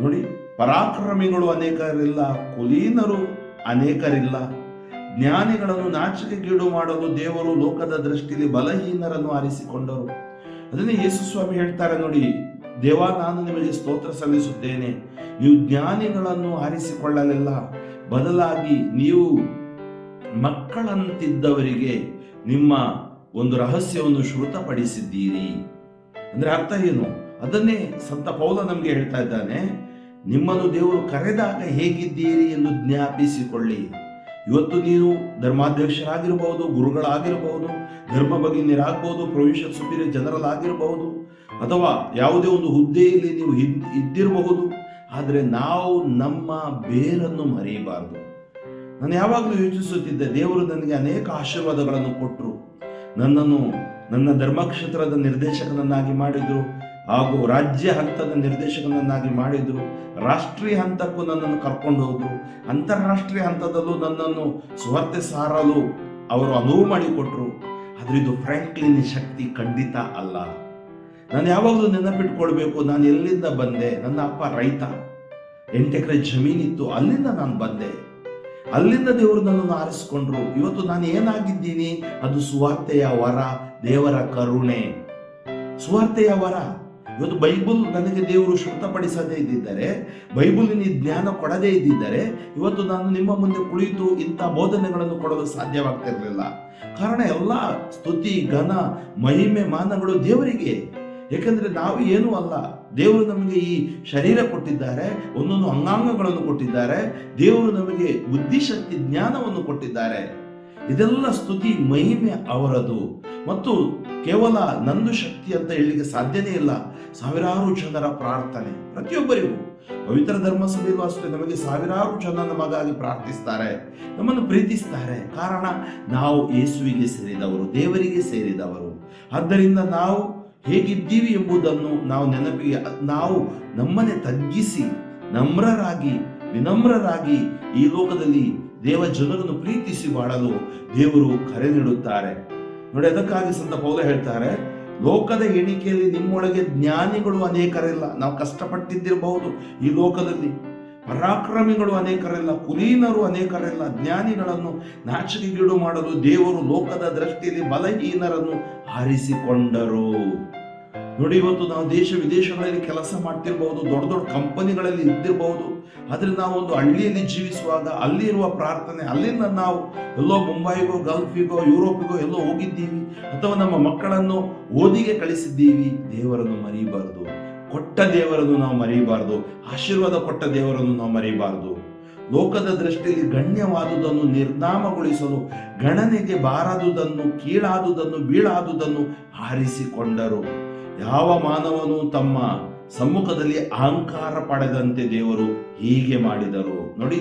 ನೋಡಿ, ಪರಾಕ್ರಮಿಗಳು ಅನೇಕರಿಲ್ಲ, ಕುಲೀನರು ಅನೇಕರಿಲ್ಲ. ಜ್ಞಾನಿಗಳನ್ನು ನಾಚಿಕೆಗೀಡು ಮಾಡಲು ದೇವರು ಲೋಕದ ದೃಷ್ಟಿಯಲ್ಲಿ ಬಲಹೀನರನ್ನು ಆರಿಸಿಕೊಂಡರು. ಅದನ್ನೇ ಯೇಸು ಸ್ವಾಮಿ ಹೇಳ್ತಾರೆ ನೋಡಿ, ದೇವ, ನಾನು ನಿಮಗೆ ಸ್ತೋತ್ರ ಸಲ್ಲಿಸುತ್ತೇನೆ, ನೀವು ಜ್ಞಾನಿಗಳನ್ನು ಆರಿಸಿಕೊಳ್ಳಲಿಲ್ಲ, ಬದಲಾಗಿ ನೀವು ಮಕ್ಕಳಂತಿದ್ದವರಿಗೆ ನಿಮ್ಮ ಒಂದು ರಹಸ್ಯವನ್ನು ಶ್ರುತಪಡಿಸಿದ್ದೀರಿ. ಅಂದ್ರೆ ಅರ್ಥ ಏನು? ಅದನ್ನೇ ಸಂತ ಪೌಲ ನಮಗೆ ಹೇಳ್ತಾ ಇದ್ದಾನೆ, ನಿಮ್ಮನ್ನು ದೇವರು ಕರೆದಾಗ ಹೇಗಿದ್ದೀರಿ ಎಂದು ಜ್ಞಾಪಿಸಿಕೊಳ್ಳಿ. ಇವತ್ತು ನೀವು ಧರ್ಮಾಧ್ಯಕ್ಷರಾಗಿರಬಹುದು, ಗುರುಗಳಾಗಿರಬಹುದು, ಧರ್ಮ ಭಗಿನಿಯರಾಗಬಹುದು, ಪ್ರೊವಿನ್ಷಿಯಲ್ ಸುಪೀರಿಯರ್ ಜನರಲ್ ಆಗಿರಬಹುದು, ಅಥವಾ ಯಾವುದೇ ಒಂದು ಹುದ್ದೆಯಲ್ಲಿ ನೀವು ಇದ್ದಿರಬಹುದು. ಆದರೆ ನಾವು ನಮ್ಮ ಬೇರನ್ನು ಮರೆಯಬಾರದು. ನಾನು ಯಾವಾಗಲೂ ಯೋಚಿಸುತ್ತಿದ್ದೆ, ದೇವರು ನನಗೆ ಅನೇಕ ಆಶೀರ್ವಾದಗಳನ್ನು ಕೊಟ್ಟರು. ನನ್ನನ್ನು ನನ್ನ ಧರ್ಮಕ್ಷೇತ್ರದ ನಿರ್ದೇಶಕನನ್ನಾಗಿ ಮಾಡಿದ್ರು, ಹಾಗೂ ರಾಜ್ಯ ಹಂತದ ನಿರ್ದೇಶಕನನ್ನಾಗಿ ಮಾಡಿದ್ರು, ರಾಷ್ಟ್ರೀಯ ಹಂತಕ್ಕೂ ನನ್ನನ್ನು ಕರ್ಕೊಂಡು ಹೋದ್ರು, ಅಂತಾರಾಷ್ಟ್ರೀಯ ಹಂತದಲ್ಲೂ ನನ್ನನ್ನು ಸುವಾರ್ತೆ ಸಾರಲು ಅವರು ಅನುವು ಮಾಡಿಕೊಟ್ರು. ಆದರೆ ಇದು ಫ್ರ್ಯಾಂಕ್ಲಿನ್ ಶಕ್ತಿ ಖಂಡಿತ ಅಲ್ಲ. ನಾನು ಯಾವಾಗಲೂ ನೆನಪಿಟ್ಕೊಳ್ಬೇಕು, ನಾನು ಎಲ್ಲಿಂದ ಬಂದೆ. ನನ್ನ ಅಪ್ಪ ರೈತ, 8 ಎಕರೆ ಜಮೀನಿತ್ತು, ಅಲ್ಲಿಂದ ನಾನು ಬಂದೆ. ಅಲ್ಲಿಂದ ದೇವರು ನನ್ನನ್ನು ಆರಿಸಿಕೊಂಡ್ರು. ಇವತ್ತು ನಾನು ಏನಾಗಿದ್ದೀನಿ, ಅದು ಸುವಾರ್ತೆಯ ವರ, ದೇವರ ಕರುಣೆ, ಸುವಾರ್ತೆಯ ವರ. ಇವತ್ತು ಬೈಬಲ್ ನನಗೆ ದೇವರು ಶ್ರುತಪಡಿಸದೇ ಇದ್ದಿದ್ದರೆ, ಬೈಬಲಿನ ಜ್ಞಾನ ಕೊಡದೇ ಇದ್ದಿದ್ದರೆ, ಇವತ್ತು ನಾನು ನಿಮ್ಮ ಮುಂದೆ ಕುಳಿತು ಇಂಥ ಬೋಧನೆಗಳನ್ನು ಕೊಡಲು ಸಾಧ್ಯವಾಗ್ತಿರಲಿಲ್ಲ. ಕಾರಣ ಎಲ್ಲ ಸ್ತುತಿ, ಘನ, ಮಹಿಮೆ, ಮಾನಗಳು ದೇವರಿಗೆ. ಏಕೆಂದ್ರೆ ನಾವು ಏನೂ ಅಲ್ಲ. ದೇವರು ನಮಗೆ ಈ ಶರೀರ ಕೊಟ್ಟಿದ್ದಾರೆ, ಒಂದೊಂದು ಅಂಗಾಂಗಗಳನ್ನು ಕೊಟ್ಟಿದ್ದಾರೆ, ದೇವರು ನಮಗೆ ಬುದ್ಧಿಶಕ್ತಿ, ಜ್ಞಾನವನ್ನು ಕೊಟ್ಟಿದ್ದಾರೆ. ಇದೆಲ್ಲ ಸ್ತುತಿ, ಮಹಿಮೆ ಅವರದು. ಮತ್ತು ಕೇವಲ ನಂದು ಶಕ್ತಿ ಅಂತ ಹೇಳಲಿಕ್ಕೆ ಸಾಧ್ಯನೇ ಇಲ್ಲ. ಸಾವಿರಾರು ಜನರ ಪ್ರಾರ್ಥನೆ, ಪ್ರತಿಯೊಬ್ಬರಿಗೂ ಪವಿತ್ರ ಧರ್ಮಸಭೆಯಲ್ಲೂ ಅಷ್ಟೇ, ನಮಗೆ ಸಾವಿರಾರು ಜನ ನಮಗಾಗಿ ಪ್ರಾರ್ಥಿಸ್ತಾರೆ, ನಮ್ಮನ್ನು ಪ್ರೀತಿಸ್ತಾರೆ. ಕಾರಣ ನಾವು ಯೇಸುವಿಗೆ ಸೇರಿದವರು, ದೇವರಿಗೆ ಸೇರಿದವರು. ಆದ್ದರಿಂದ ನಾವು ಹೇಗಿದ್ದೀವಿ ಎಂಬುದನ್ನು ನಾವು ನಮ್ಮನ್ನೇ ತಗ್ಗಿಸಿ, ನಮ್ರರಾಗಿ, ವಿನಮ್ರರಾಗಿ ಈ ಲೋಕದಲ್ಲಿ ದೇವ ಜನರನ್ನು ಪ್ರೀತಿಸಿ ಬಾಳಲು ದೇವರು ಕರೆ ನೀಡುತ್ತಾರೆ. ನೋಡಿ, ಅದಕ್ಕಾಗಿ ಸಂತ ಪೌಲ ಹೇಳ್ತಾರೆ, ಲೋಕದ ಎಣಿಕೆಯಲ್ಲಿ ನಿಮ್ಮೊಳಗೆ ಜ್ಞಾನಿಗಳು ಅನೇಕರಿಲ್ಲ. ನಾವು ಕಷ್ಟಪಟ್ಟಿದ್ದಿರಬಹುದು ಈ ಲೋಕದಲ್ಲಿ, ಪರಾಕ್ರಮಿಗಳು ಅನೇಕರಿಲ್ಲ, ಕುಲೀನರು ಅನೇಕರಿಲ್ಲ. ಜ್ಞಾನಿಗಳನ್ನು ನಾಚಿಕೆಗೀಡು ಮಾಡಲು ದೇವರು ಲೋಕದ ದೃಷ್ಟಿಯಲ್ಲಿ ಬಲಹೀನರನ್ನು ಆರಿಸಿಕೊಂಡರು. ನೋಡಿ, ಇವತ್ತು ನಾವು ದೇಶ ವಿದೇಶಗಳಲ್ಲಿ ಕೆಲಸ ಮಾಡ್ತಿರ್ಬಹುದು, ದೊಡ್ಡ ದೊಡ್ಡ ಕಂಪನಿಗಳಲ್ಲಿ ಇದ್ದಿರಬಹುದು. ಆದ್ರೆ ನಾವು ಒಂದು ಹಳ್ಳಿಯಲ್ಲಿ ಜೀವಿಸುವಾಗ ಅಲ್ಲಿ ಇರುವ ಪ್ರಾರ್ಥನೆ, ಅಲ್ಲಿಂದ ನಾವು ಎಲ್ಲೋ ಮುಂಬೈಗೋ, ಗಲ್ಫಿಗೋ, ಯುರೋಪಿಗೋ ಎಲ್ಲೋ ಹೋಗಿದ್ದೀವಿ, ಅಥವಾ ನಮ್ಮ ಮಕ್ಕಳನ್ನು ಓದಿಗೆ ಕಳಿಸಿದ್ದೀವಿ. ದೇವರನ್ನು ಮರೆಯಬಾರದು, ಕೊಟ್ಟ ದೇವರನ್ನು ನಾವು ಮರೆಯಬಾರದು, ಆಶೀರ್ವಾದ ಕೊಟ್ಟ ದೇವರನ್ನು ನಾವು ಮರೆಯಬಾರದು. ಲೋಕದ ದೃಷ್ಟಿಯಲ್ಲಿ ಗಣ್ಯವಾದುದನ್ನು ನಿರ್ನಾಮಗೊಳಿಸಲು, ಗಣನೆಗೆ ಬಾರದುದನ್ನು, ಕೀಳಾದುದನ್ನು, ಬೀಳಾದುದನ್ನು ಆರಿಸಿಕೊಂಡರು. ಯಾವ ಮಾನವನು ತಮ್ಮ ಸಮ್ಮುಖದಲ್ಲಿ ಅಹಂಕಾರ ಪಡೆದಂತೆ ದೇವರು ಹೀಗೆ ಮಾಡಿದರು. ನೋಡಿ,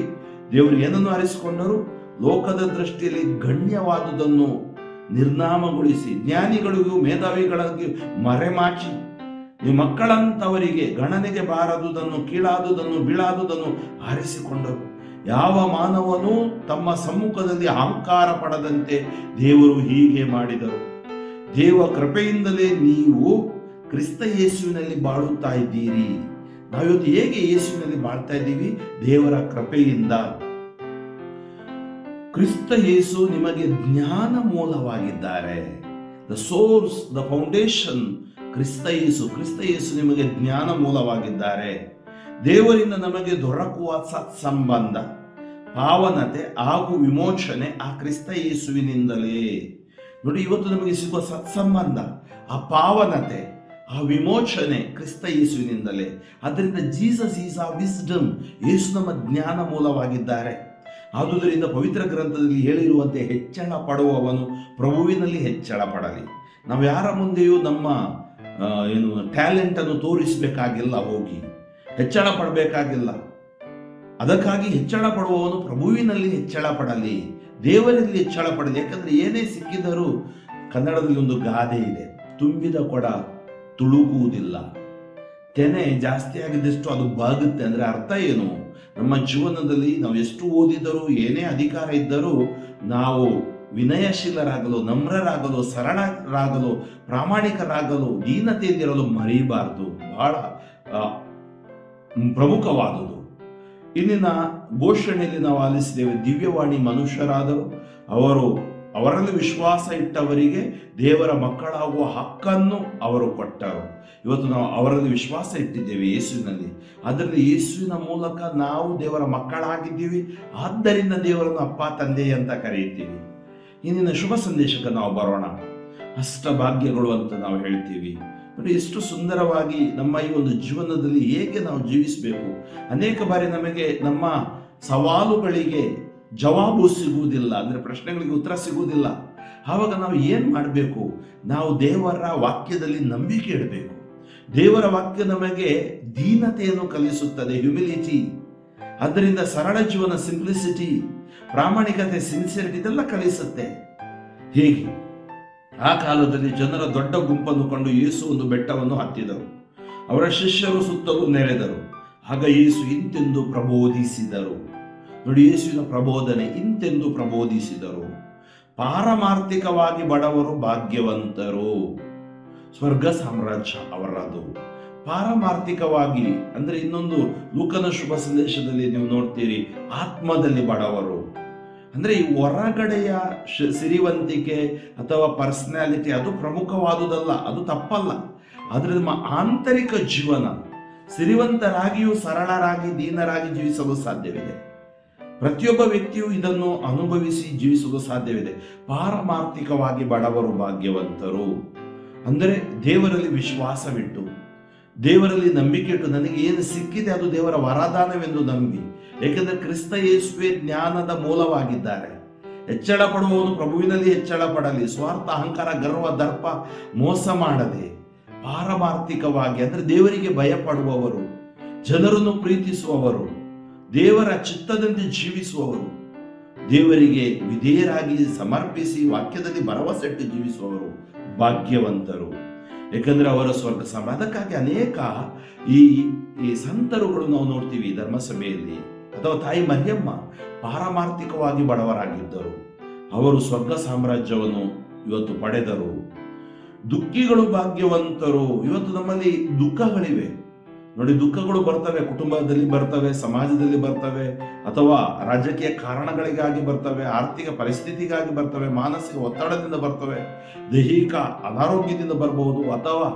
ದೇವರು ಏನನ್ನು ಆರಿಸಿಕೊಂಡರು? ಲೋಕದ ದೃಷ್ಟಿಯಲ್ಲಿ ಗಣ್ಯವಾದುದನ್ನು ನಿರ್ನಾಮಗೊಳಿಸಿ, ಜ್ಞಾನಿಗಳಿಗೂ ಮೇಧಾವಿಗಳಿಗೂ ಮರೆಮಾಚಿ, ನಿಮ್ಮ ಮಕ್ಕಳಂತವರಿಗೆ ಗಣನೆಗೆ ಬಾರದುದನ್ನು, ಕೀಳಾದುದನ್ನು, ಬೀಳಾದುದನ್ನು ಆರಿಸಿಕೊಂಡರು. ಯಾವ ಮಾನವನು ತಮ್ಮ ಸಮ್ಮುಖದಲ್ಲಿ ಅಹಂಕಾರ ಪಡದಂತೆ ದೇವರು ಹೀಗೆ ಮಾಡಿದರು. ದೇವ ಕೃಪೆಯಿಂದಲೇ ನೀವು ಕ್ರಿಸ್ತ ಯೇಸುವಿನಲ್ಲಿ ಬಾಳುತ್ತಾ ಇದ್ದೀರಿ. ನಾವಿವತ್ತು ಹೇಗೆ ಯೇಸುವಿನಲ್ಲಿ ಬಾಳ್ತಾ ಇದ್ದೀವಿ? ದೇವರ ಕೃಪೆಯಿಂದ. ಕ್ರಿಸ್ತ ಯೇಸು ನಿಮಗೆ ಜ್ಞಾನ ಮೂಲವಾಗಿದ್ದಾರೆ. ದ ಸೋರ್ಸ್, ದ ಫೌಂಡೇಶನ್ ಕ್ರಿಸ್ತ ಯೇಸು ನಿಮಗೆ ಜ್ಞಾನ ಮೂಲವಾಗಿದ್ದಾರೆ. ದೇವರಿಂದ ನಮಗೆ ದೊರಕುವ ಸತ್ಸಂಬಂಧ, ಪಾವನತೆ ಹಾಗೂ ವಿಮೋಚನೆ ಆ ಕ್ರಿಸ್ತ ಯೇಸುವಿನಿಂದಲೇ. ನೋಡಿ, ಇವತ್ತು ನಮಗೆ ಸಿಗುವ ಸತ್ಸಂಬಂಧ, ಆ ಪಾವನತೆ, ಆ ವಿಮೋಚನೆ ಕ್ರಿಸ್ತ ಯೇಸುವಿನಿಂದಲೇ. ಆದ್ದರಿಂದ ಜೀಸಸ್ ಈಸ್ ಆ ವಿಸ್ಡಮ್. ಯೇಸು ನಮ್ಮ ಜ್ಞಾನ ಮೂಲವಾಗಿದ್ದಾರೆ. ಆದುದರಿಂದ ಪವಿತ್ರ ಗ್ರಂಥದಲ್ಲಿ ಹೇಳಿರುವಂತೆ ಹೆಚ್ಚಳ ಪಡುವವನು ಪ್ರಭುವಿನಲ್ಲಿ ಹೆಚ್ಚಳ ಪಡಲಿ. ನಾವು ಯಾರ ಮುಂದೆಯೂ ನಮ್ಮ ಏನು ಟ್ಯಾಲೆಂಟ್ ಅನ್ನು ತೋರಿಸಬೇಕಾಗಿಲ್ಲ, ಹೋಗಿ ಹೆಚ್ಚಳ ಪಡಬೇಕಾಗಿಲ್ಲ. ಅದಕ್ಕಾಗಿ ಹೆಚ್ಚಳ ಪಡುವವನು ಪ್ರಭುವಿನಲ್ಲಿ ಹೆಚ್ಚಳ ಪಡಲಿ, ದೇವರಲ್ಲಿ ಹೆಚ್ಚಳ ಪಡಲಿ. ಯಾಕಂದ್ರೆ ಏನೇ ಸಿಕ್ಕಿದರೂ, ಕನ್ನಡದಲ್ಲಿ ಒಂದು ಗಾದೆ ಇದೆ, ತುಂಬಿದ ಕೊಡ ತುಳುಕುವುದಿಲ್ಲ. ತೆನೆ ಜಾಸ್ತಿ ಆಗಿದ್ದಷ್ಟು ಅದು ಬಾಗುತ್ತೆ. ಅಂದ್ರೆ ಅರ್ಥ ಏನು? ನಮ್ಮ ಜೀವನದಲ್ಲಿ ನಾವು ಎಷ್ಟು ಓದಿದರೂ, ಏನೇ ಅಧಿಕಾರ ಇದ್ದರೂ, ನಾವು ವಿನಯಶೀಲರಾಗಲು, ನಮ್ರರಾಗಲು, ಸರಳರಾಗಲು, ಪ್ರಾಮಾಣಿಕರಾಗಲು, ದೀನತೆಯಿಂದಿರಲು ಮರೆಯಬಾರದು. ಬಹಳ ಪ್ರಮುಖವಾದುದು. ಇಂದಿನ ಘೋಷಣೆಯಲ್ಲಿ ನಾವು ಆಲಿಸಿದ್ದೇವೆ, ದಿವ್ಯವಾಣಿ ಮನುಷ್ಯರಾದರು, ಅವರಲ್ಲಿ ವಿಶ್ವಾಸ ಇಟ್ಟವರಿಗೆ ದೇವರ ಮಕ್ಕಳಾಗುವ ಹಕ್ಕನ್ನು ಅವರು ಕೊಟ್ಟರು. ಇವತ್ತು ನಾವು ಅವರಲ್ಲಿ ವಿಶ್ವಾಸ ಇಟ್ಟಿದ್ದೇವೆ, ಯೇಸುವಿನಲ್ಲಿ. ಅದರಲ್ಲಿ ಯೇಸುವಿನ ಮೂಲಕ ನಾವು ದೇವರ ಮಕ್ಕಳಾಗಿದ್ದೀವಿ. ಆದ್ದರಿಂದ ದೇವರನ್ನು ಅಪ್ಪ, ತಂದೆ ಅಂತ ಕರೆಯುತ್ತೀವಿ. ಇಂದಿನ ಶುಭ ಸಂದೇಶಕ್ಕೆ ನಾವು ಬರೋಣ. ಅಷ್ಟಭಾಗ್ಯಗಳು ಅಂತ ನಾವು ಹೇಳ್ತೀವಿ. ನೋಡಿ, ಎಷ್ಟು ಸುಂದರವಾಗಿ ನಮ್ಮ ಈ ಒಂದು ಜೀವನದಲ್ಲಿ ಹೇಗೆ ನಾವು ಜೀವಿಸಬೇಕು. ಅನೇಕ ಬಾರಿ ನಮಗೆ ನಮ್ಮ ಸವಾಲುಗಳಿಗೆ ಜವಾಬು ಸಿಗುವುದಿಲ್ಲ, ಅಂದ್ರೆ ಪ್ರಶ್ನೆಗಳಿಗೆ ಉತ್ತರ ಸಿಗುವುದಿಲ್ಲ. ಆವಾಗ ನಾವು ಏನ್ ಮಾಡಬೇಕು? ನಾವು ದೇವರ ವಾಕ್ಯದಲ್ಲಿ ನಂಬಿಕೆ ಇಡಬೇಕು. ದೇವರ ವಾಕ್ಯ ನಮಗೆ ದೀನತೆಯನ್ನು ಕಲಿಸುತ್ತದೆ, ಹ್ಯುಮಿಲಿಟಿ. ಅದರಿಂದ ಸರಳ ಜೀವನ, ಸಿಂಪ್ಲಿಸಿಟಿ, ಪ್ರಾಮಾಣಿಕತೆ, ಸಿನ್ಸಿಯರಿಟಿ ಇದೆಲ್ಲ ಕಲಿಸುತ್ತೆ. ಹೇಗೆ? ಆ ಕಾಲದಲ್ಲಿ ಜನರ ದೊಡ್ಡ ಗುಂಪನ್ನು ಕಂಡು ಯೇಸು ಒಂದು ಬೆಟ್ಟವನ್ನು ಹತ್ತಿದರು. ಅವರ ಶಿಷ್ಯರು ಸುತ್ತಲೂ ನೆರೆದರು. ಆಗ ಯೇಸು ಇಂತೆಂದು ಪ್ರಬೋಧಿಸಿದರು. ನೋಡಿ, ಯೇಸುವಿನ ಪ್ರಬೋಧನೆ ಇಂತೆಂದು ಪ್ರಬೋಧಿಸಿದರು: ಪಾರಮಾರ್ಥಿಕವಾಗಿ ಬಡವರು ಭಾಗ್ಯವಂತರು, ಸ್ವರ್ಗ ಸಾಮ್ರಾಜ್ಯ ಅವರದು. ಪಾರಮಾರ್ಥಿಕವಾಗಿ ಅಂದ್ರೆ ಇನ್ನೊಂದು ಲೂಕನ ಶುಭ ಸಂದೇಶದಲ್ಲಿ ನೀವು ನೋಡ್ತೀರಿ, ಆತ್ಮದಲ್ಲಿ ಬಡವರು. ಅಂದ್ರೆ ಈ ಹೊರಗಡೆಯ ಸಿರಿವಂತಿಕೆ ಅಥವಾ ಪರ್ಸನಾಲಿಟಿ ಅದು ಪ್ರಮುಖವಾದುದಲ್ಲ, ಅದು ತಪ್ಪಲ್ಲ. ಆದ್ರೆ ನಮ್ಮ ಆಂತರಿಕ ಜೀವನ, ಸಿರಿವಂತರಾಗಿಯೂ ಸರಳರಾಗಿ, ದೀನರಾಗಿ ಜೀವಿಸಲು ಸಾಧ್ಯವಿದೆ. ಪ್ರತಿಯೊಬ್ಬ ವ್ಯಕ್ತಿಯು ಇದನ್ನು ಅನುಭವಿಸಿ ಜೀವಿಸಲು ಸಾಧ್ಯವಿದೆ. ಪಾರಮಾರ್ಥಿಕವಾಗಿ ಬಡವರು ಭಾಗ್ಯವಂತರು ಅಂದರೆ ದೇವರಲ್ಲಿ ವಿಶ್ವಾಸವಿಟ್ಟು, ದೇವರಲ್ಲಿ ನಂಬಿಕೆ ಇಟ್ಟು, ನನಗೆ ಏನು ಸಿಕ್ಕಿದೆ ಅದು ದೇವರ ವರದಾನವೆಂದು ನಂಬಿ. ಏಕೆಂದರೆ ಕ್ರಿಸ್ತ ಯೇಸುವೆ ಜ್ಞಾನದ ಮೂಲವಾಗಿದ್ದಾರೆ. ಹೆಚ್ಚಳ ಪಡುವವನು ಪ್ರಭುವಿನಲ್ಲಿ ಹೆಚ್ಚಳ ಪಡಲಿ. ಸ್ವಾರ್ಥ, ಅಹಂಕಾರ, ಗರ್ವ, ದರ್ಪ, ಮೋಸ ಮಾಡದೆ ಪಾರಮಾರ್ಥಿಕವಾಗಿ ಅಂದ್ರೆ ದೇವರಿಗೆ ಭಯಪಡುವವರು, ಜನರನ್ನು ಪ್ರೀತಿಸುವವರು, ದೇವರ ಚಿತ್ತದಂತೆ ಜೀವಿಸುವವರು, ದೇವರಿಗೆ ವಿಧೇಯರಾಗಿ ಸಮರ್ಪಿಸಿ ವಾಕ್ಯದಲ್ಲಿ ಭರವಸೆಟ್ಟು ಜೀವಿಸುವವರು ಭಾಗ್ಯವಂತರು. ಯಾಕಂದ್ರೆ ಅವರ ಸ್ವರ್ಗ ಸಮ. ಅದಕ್ಕಾಗಿ ಅನೇಕ ಈ ಸಂತರುಗಳು ನಾವು ನೋಡ್ತೀವಿ ಧರ್ಮಸಭೆಯಲ್ಲಿ, ಅಥವಾ ತಾಯಿ ಮರಿಯಮ್ಮ ಪಾರಮಾರ್ಥಿಕವಾಗಿ ಬಡವರಾಗಿದ್ದರು. ಅವರು ಸ್ವರ್ಗ ಸಾಮ್ರಾಜ್ಯವನ್ನು ಇವತ್ತು ಪಡೆದರು. ದುಃಖಿಗಳು ಭಾಗ್ಯವಂತರು. ಇವತ್ತು ನಮ್ಮಲ್ಲಿ ದುಃಖಗಳಿವೆ ನೋಡಿ, ದುಃಖಗಳು ಬರ್ತವೆ, ಕುಟುಂಬದಲ್ಲಿ ಬರ್ತವೆ, ಸಮಾಜದಲ್ಲಿ ಬರ್ತವೆ, ಅಥವಾ ರಾಜಕೀಯ ಕಾರಣಗಳಿಗಾಗಿ ಬರ್ತವೆ, ಆರ್ಥಿಕ ಪರಿಸ್ಥಿತಿಗಾಗಿ ಬರ್ತವೆ, ಮಾನಸಿಕ ಒತ್ತಡದಿಂದ ಬರ್ತವೆ, ದೈಹಿಕ ಅನಾರೋಗ್ಯದಿಂದ ಬರಬಹುದು, ಅಥವಾ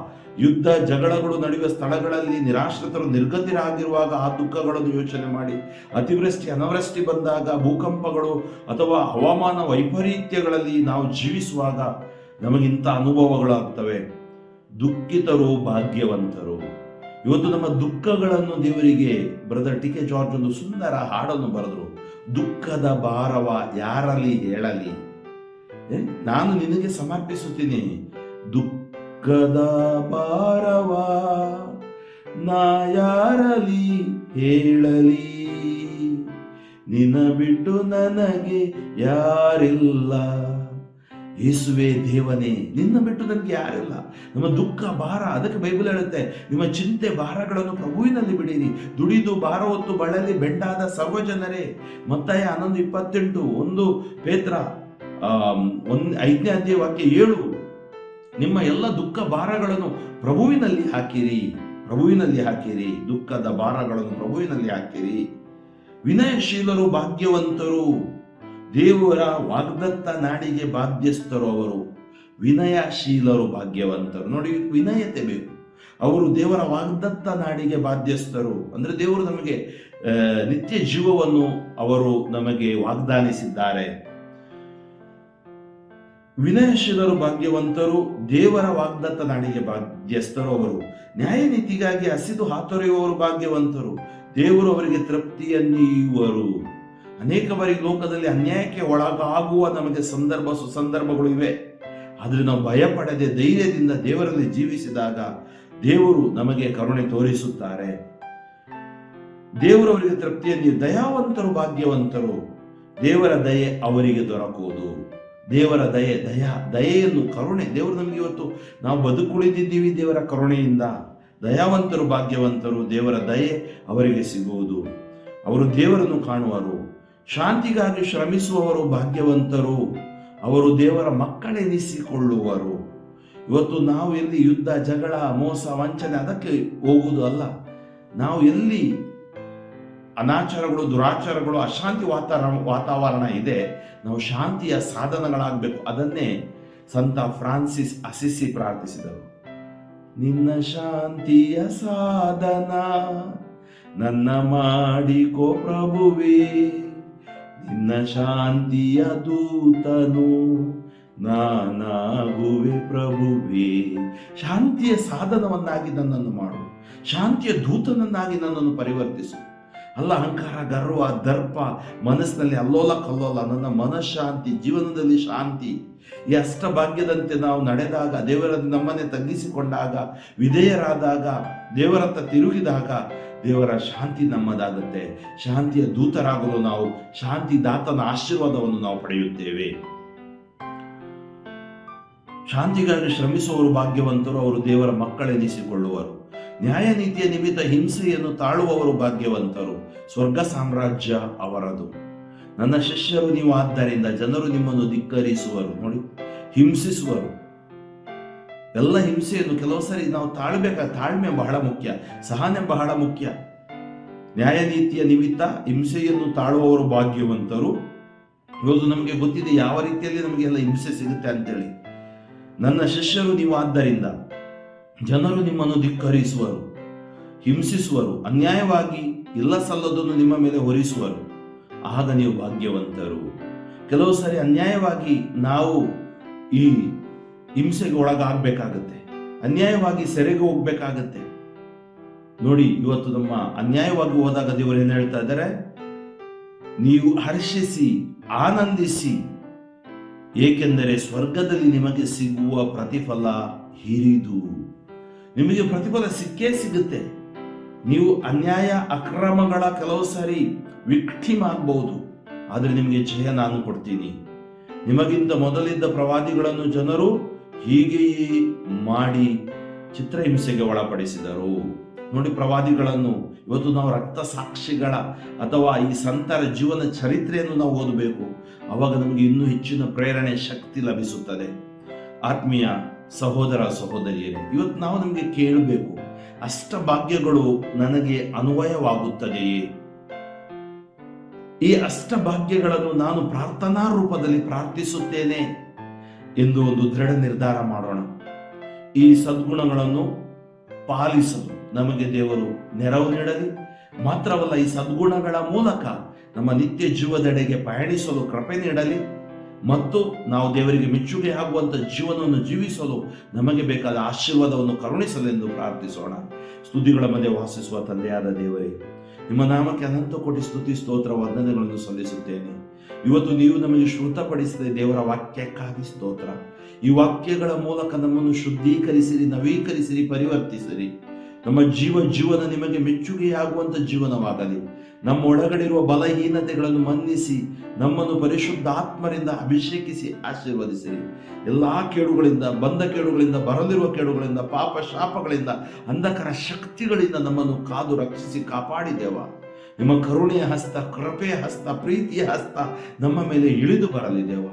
ಯುದ್ಧ ಜಗಳಗಳು ನಡೆಯುವ ಸ್ಥಳಗಳಲ್ಲಿ ನಿರಾಶ್ರಿತರು ನಿರ್ಗತಿರಾಗಿರುವಾಗ ಆ ದುಃಖಗಳನ್ನು ಯೋಚನೆ ಮಾಡಿ, ಅತಿವೃಷ್ಟಿ ಅನಾವೃಷ್ಟಿ ಬಂದಾಗ, ಭೂಕಂಪಗಳು ಅಥವಾ ಹವಾಮಾನ ವೈಪರೀತ್ಯಗಳಲ್ಲಿ ನಾವು ಜೀವಿಸುವಾಗ ನಮಗಿಂತ ಅನುಭವಗಳಾಗ್ತವೆ. ದುಃಖಿತರು ಭಾಗ್ಯವಂತರು. ಇವತ್ತು ನಮ್ಮ ದುಃಖಗಳನ್ನು ದೇವರಿಗೆ ಬ್ರದರ್ ಟಿ ಕೆ ಜಾರ್ಜ್ ಒಂದು ಸುಂದರ ಹಾಡನ್ನು ಬರೆದರು. ದುಃಖದ ಭಾರವ ಯಾರಲ್ಲಿ ಹೇಳಲಿ, ನಾನು ನಿನಗೆ ಸಮರ್ಪಿಸುತ್ತೀನಿ. ದುಃಖದ ಭಾರವ ನಾ ಯಾರಲಿ ಹೇಳಲಿ, ನಿನ್ನ ಬಿಟ್ಟು ನನಗೆ ಯಾರಿಲ್ಲ. ಯೇಸುವೆ ದೇವನೇ, ನಿನ್ನ ಬಿಟ್ಟು ನನಗೆ ಯಾರಿಲ್ಲ. ನಮ್ಮ ದುಃಖ ಭಾರ, ಅದಕ್ಕೆ ಬೈಬಲ್ ಹೇಳುತ್ತೆ, ನಿಮ್ಮ ಚಿಂತೆ ಭಾರಗಳನ್ನು ಪ್ರಭುವಿನಲ್ಲಿ ಬಿಡಿರಿ, ದುಡಿದು ಭಾರ ಹೊತ್ತು ಬಳಲಿ ಬೆಂಡಾದ ಸರ್ವಜನರೇ. ಮತ್ತಾಯ 11:28, 1 ಪೇತ್ರ 5ನೇ ಅಧ್ಯಾಯ ವಾಕ್ಯ 7. ನಿಮ್ಮ ಎಲ್ಲ ದುಃಖ ಭಾರಗಳನ್ನು ಪ್ರಭುವಿನಲ್ಲಿ ಹಾಕಿರಿ, ಪ್ರಭುವಿನಲ್ಲಿ ಹಾಕಿರಿ. ದುಃಖದ ಭಾರಗಳನ್ನು ಪ್ರಭುವಿನಲ್ಲಿ ಹಾಕಿರಿ. ವಿನಯಶೀಲರು ಭಾಗ್ಯವಂತರು, ದೇವರ ವಾಗ್ದತ್ತ ನಾಡಿಗೆ ಬಾಧ್ಯಸ್ಥರು ಅವರು. ವಿನಯಶೀಲರು ಭಾಗ್ಯವಂತರು. ನೋಡಿ, ವಿನಯತೆ ಬೇಕು. ಅವರು ದೇವರ ವಾಗ್ದತ್ತ ನಾಡಿಗೆ ಬಾಧ್ಯಸ್ಥರು ಅಂದ್ರೆ ದೇವರು ನಮಗೆ ನಿತ್ಯ ಜೀವವನ್ನು ಅವರು ನಮಗೆ ವಾಗ್ದಾನಿಸಿದ್ದಾರೆ. ವಿನಯಶೀಲರು ಭಾಗ್ಯವಂತರು, ದೇವರ ವಾಗ್ದತ್ತ ನಾಡಿಗೆ ಬಾಧ್ಯಸ್ಥರು ಅವರು. ನ್ಯಾಯ ನೀತಿಗಾಗಿ ಹಸಿದು ಹಾತೊರೆಯುವವರು ಭಾಗ್ಯವಂತರು, ದೇವರು ಅವರಿಗೆ ತೃಪ್ತಿಯನ್ನೀಯುವರು. ಅನೇಕ ಬಾರಿ ಲೋಕದಲ್ಲಿ ಅನ್ಯಾಯಕ್ಕೆ ಒಳಗಾಗುವ ನಮಗೆ ಸುಸಂದರ್ಭಗಳು ಇವೆ. ಆದರೆ ನಾವು ಭಯಪಡದೆ ಧೈರ್ಯದಿಂದ ದೇವರಲ್ಲಿ ಜೀವಿಸಿದಾಗ ದೇವರು ನಮಗೆ ಕರುಣೆ ತೋರಿಸುತ್ತಾರೆ. ದೇವರವರಿಗೆ ತೃಪ್ತಿಯಲ್ಲಿ ದಯಾವಂತರು ಭಾಗ್ಯವಂತರು, ದೇವರ ದಯೆ ಅವರಿಗೆ ದೊರಕುವುದು. ದೇವರ ದಯೆಯನ್ನು ಕರುಣೆ ದೇವರು ನಮಗೆ ಇವತ್ತು ನಾವು ಬದುಕುಳಿದಿದ್ದೀವಿ ದೇವರ ಕರುಣೆಯಿಂದ. ದಯಾವಂತರು ಭಾಗ್ಯವಂತರು, ದೇವರ ದಯೆ ಅವರಿಗೆ ಸಿಗುವುದು. ಅವರು ದೇವರನ್ನು ಕಾಣುವರು. ಶಾಂತಿಗಾಗಿ ಶ್ರಮಿಸುವವರು ಭಾಗ್ಯವಂತರು, ಅವರು ದೇವರ ಮಕ್ಕಳೆನಿಸಿಕೊಳ್ಳುವರು. ಇವತ್ತು ನಾವು ಎಲ್ಲಿ ಯುದ್ಧ, ಜಗಳ, ಮೋಸ, ವಂಚನೆ ಅದಕ್ಕೆ ಹೋಗುವುದು ಅಲ್ಲ. ನಾವು ಎಲ್ಲಿ ಅನಾಚಾರಗಳು, ದುರಾಚಾರಗಳು, ಅಶಾಂತಿ ವಾತಾವರಣ ಇದೆ, ನಾವು ಶಾಂತಿಯ ಸಾಧನಗಳಾಗಬೇಕು. ಅದನ್ನೇ ಸಂತ ಫ್ರಾನ್ಸಿಸ್ ಅಸಿಸಿ ಪ್ರಾರ್ಥಿಸಿದರು. ನಿನ್ನ ಶಾಂತಿಯ ಸಾಧನ ನನ್ನ ಮಾಡಿಕೋ ಪ್ರಭುವೇ, ನಿನ್ನ ಶಾಂತಿಯ ದೂತನು ನಾನಾಗುವೆ ಪ್ರಭುವೇ. ಶಾಂತಿಯ ಸಾಧನವನ್ನಾಗಿ ನನ್ನನ್ನು ಮಾಡು, ಶಾಂತಿಯ ದೂತನನ್ನಾಗಿ ನನ್ನನ್ನು ಪರಿವರ್ತಿಸು. ಅಲ್ಲ ಅಹಂಕಾರ, ಗರ್ವ, ದರ್ಪ ಮನಸ್ಸಿನಲ್ಲಿ ಅಲ್ಲೋಲ ಕಲ್ಲೋಲ. ನನ್ನ ಮನಃಶಾಂತಿ, ಜೀವನದಲ್ಲಿ ಶಾಂತಿ. ಈ ಅಷ್ಟಭಾಗ್ಯದಂತೆ ನಾವು ನಡೆದಾಗ, ದೇವರ ನಮ್ಮನ್ನೇ ತಗ್ಗಿಸಿಕೊಂಡಾಗ, ವಿಧೇಯರಾದಾಗ, ದೇವರತ್ತ ತಿರುಗಿದಾಗ ದೇವರ ಶಾಂತಿ ನಮ್ಮದಾಗುತ್ತೆ. ಶಾಂತಿಯ ದೂತರಾಗಲು ನಾವು ಶಾಂತಿದಾತನ ಆಶೀರ್ವಾದವನ್ನು ನಾವು ಪಡೆಯುತ್ತೇವೆ. ಶಾಂತಿಗಾಗಿ ಶ್ರಮಿಸುವವರು ಭಾಗ್ಯವಂತರು, ಅವರು ದೇವರ ಮಕ್ಕಳೆನಿಸಿಕೊಳ್ಳುವರು. ನ್ಯಾಯ ನೀತಿಯ ನಿಮಿತ್ತ ಹಿಂಸೆಯನ್ನು ತಾಳುವವರು ಭಾಗ್ಯವಂತರು, ಸ್ವರ್ಗ ಸಾಮ್ರಾಜ್ಯ ಅವರದು. ನನ್ನ ಶಿಷ್ಯರು ನೀವು ಆದ್ದರಿಂದ ಜನರು ನಿಮ್ಮನ್ನು ಧಿಕ್ಕರಿಸುವರು. ನೋಡಿ, ಹಿಂಸಿಸುವರು. ಎಲ್ಲ ಹಿಂಸೆಯನ್ನು ಕೆಲವು ಸರಿ ನಾವು ತಾಳ್ಮೆ ಬಹಳ ಮುಖ್ಯ, ಸಹನೆ ಬಹಳ ಮುಖ್ಯ. ನ್ಯಾಯ ನೀತಿಯ ನಿಮಿತ್ತ ಹಿಂಸೆಯನ್ನು ತಾಳುವವರು ಭಾಗ್ಯವಂತರು. ಇವತ್ತು ನಮಗೆ ಗೊತ್ತಿದೆ ಯಾವ ರೀತಿಯಲ್ಲಿ ನಮಗೆಲ್ಲ ಹಿಂಸೆ ಸಿಗುತ್ತೆ ಅಂತೇಳಿ. ನನ್ನ ಶಿಷ್ಯರು ನೀವು ಆದ್ದರಿಂದ ಜನರು ನಿಮ್ಮನ್ನು ಧಿಕ್ಕರಿಸುವರು, ಹಿಂಸಿಸುವರು, ಅನ್ಯಾಯವಾಗಿ ಇಲ್ಲ ಸಲ್ಲದನ್ನು ನಿಮ್ಮ ಮೇಲೆ ಹೊರಿಸುವರು, ಆಗ ನೀವು ಭಾಗ್ಯವಂತರು. ಕೆಲವು ಸರಿ ಅನ್ಯಾಯವಾಗಿ ನಾವು ಈ ಹಿಂಸೆಗೆ ಒಳಗಾಗಬೇಕಾಗತ್ತೆ, ಅನ್ಯಾಯವಾಗಿ ಸೆರೆಗೆ ಹೋಗ್ಬೇಕಾಗತ್ತೆ. ನೋಡಿ, ಇವತ್ತು ನಮ್ಮ ಅನ್ಯಾಯವಾಗಿ ಹೋದಾಗ ದೇವರು ಏನು ಹೇಳ್ತಾ ಇದ್ದಾರೆ? ನೀವು ಹರ್ಷಿಸಿ ಆನಂದಿಸಿ, ಏಕೆಂದರೆ ಸ್ವರ್ಗದಲ್ಲಿ ನಿಮಗೆ ಸಿಗುವ ಪ್ರತಿಫಲ ಹಿರಿದು. ನಿಮಗೆ ಪ್ರತಿಫಲ ಸಿಕ್ಕೇ ಸಿಗುತ್ತೆ. ನೀವು ಅನ್ಯಾಯ ಅಕ್ರಮಗಳ ಕೆಲವು ಸಾರಿ ವಿಕ್ಟಿಮ್ ಆಗಬಹುದು, ಆದರೆ ನಿಮಗೆ ಜಯ ನಾನು ಕೊಡ್ತೀನಿ. ನಿಮಗಿಂತ ಮೊದಲಿದ್ದ ಪ್ರವಾದಿಗಳನ್ನು ಜನರು ಹೀಗೆಯೇ ಮಾಡಿ ಚಿತ್ರಹಿಂಸೆಗೆ ಒಳಪಡಿಸಿದರು. ನೋಡಿ, ಪ್ರವಾದಿಗಳನ್ನು ಇವತ್ತು ನಾವು ರಕ್ತ ಸಾಕ್ಷಿಗಳ ಅಥವಾ ಈ ಸಂತರ ಜೀವನ ಚರಿತ್ರೆಯನ್ನು ನಾವು ಓದಬೇಕು. ಅವಾಗ ನಮಗೆ ಇನ್ನೂ ಹೆಚ್ಚಿನ ಪ್ರೇರಣೆ, ಶಕ್ತಿ ಲಭಿಸುತ್ತದೆ. ಆತ್ಮೀಯ ಸಹೋದರ ಸಹೋದರಿಯರೇ, ಇವತ್ತು ನಾವು ನಮಗೆ ಕೇಳಬೇಕು, ಅಷ್ಟಭಾಗ್ಯಗಳು ನನಗೆ ಅನ್ವಯವಾಗುತ್ತದೆಯೇ? ಈ ಅಷ್ಟಭಾಗ್ಯಗಳನ್ನು ನಾನು ಪ್ರಾರ್ಥನಾ ರೂಪದಲ್ಲಿ ಪ್ರಾರ್ಥಿಸುತ್ತೇನೆ ಎಂದು ಒಂದು ದೃಢ ನಿರ್ಧಾರ ಮಾಡೋಣ. ಈ ಸದ್ಗುಣಗಳನ್ನು ಪಾಲಿಸಲು ನಮಗೆ ದೇವರು ನೆರವು ನೀಡಲಿ. ಮಾತ್ರವಲ್ಲ, ಈ ಸದ್ಗುಣಗಳ ಮೂಲಕ ನಮ್ಮ ನಿತ್ಯ ಜೀವದೆಡೆಗೆ ಪಯಣಿಸಲು ಕೃಪೆ ನೀಡಲಿ ಮತ್ತು ನಾವು ದೇವರಿಗೆ ಮೆಚ್ಚುಗೆ ಆಗುವಂಥ ಜೀವನವನ್ನು ಜೀವಿಸಲು ನಮಗೆ ಬೇಕಾದ ಆಶೀರ್ವಾದವನ್ನು ಕರುಣಿಸಲೆಂದು ಪ್ರಾರ್ಥಿಸೋಣ. ಸ್ತುತಿಗಳ ಮಧ್ಯೆ ವಾಸಿಸುವ ತಂದೆಯಾದ ದೇವರೇ, ನಿಮ್ಮ ನಾಮಕ್ಕೆ ಅನಂತ ಕೋಟಿ ಸ್ತುತಿ ಸ್ತೋತ್ರ ವಂದನೆಗಳನ್ನು ಸಲ್ಲಿಸುತ್ತೇನೆ. ಇವತ್ತು ನೀವು ನಮಗೆ ಶ್ರುತಪಡಿಸಿದ ದೇವರ ವಾಕ್ಯಕ್ಕಾಗಿ ಸ್ತೋತ್ರ. ಈ ವಾಕ್ಯಗಳ ಮೂಲಕ ನಮ್ಮನ್ನು ಶುದ್ಧೀಕರಿಸಿರಿ, ನವೀಕರಿಸಿರಿ, ಪರಿವರ್ತಿಸಿರಿ. ನಮ್ಮ ಜೀವನ ನಿಮಗೆ ಮೆಚ್ಚುಗೆಯಾಗುವಂಥ ಜೀವನವಾಗಲಿ. ನಮ್ಮ ಒಳಗಡಿರುವ ಬಲಹೀನತೆಗಳನ್ನು ಮನ್ನಿಸಿ ನಮ್ಮನ್ನು ಪರಿಶುದ್ಧಾತ್ಮರಿಂದ ಅಭಿಷೇಕಿಸಿ ಆಶೀರ್ವದಿಸಿರಿ. ಎಲ್ಲಾ ಕೇಡುಗಳಿಂದ, ಬಂದ ಕೇಡುಗಳಿಂದ, ಬರಲಿರುವ ಕೇಡುಗಳಿಂದ, ಪಾಪ ಶಾಪಗಳಿಂದ, ಅಂಧಕಾರ ಶಕ್ತಿಗಳಿಂದ ನಮ್ಮನ್ನು ಕಾದು ರಕ್ಷಿಸಿ ಕಾಪಾಡಿದೇವ. ನಿಮ್ಮ ಕರುಣೆಯ ಹಸ್ತ, ಕೃಪೆಯ ಹಸ್ತ, ಪ್ರೀತಿಯ ಹಸ್ತ ನಮ್ಮ ಮೇಲೆ ಇಳಿದು ಬರಲಿ ದೇವ.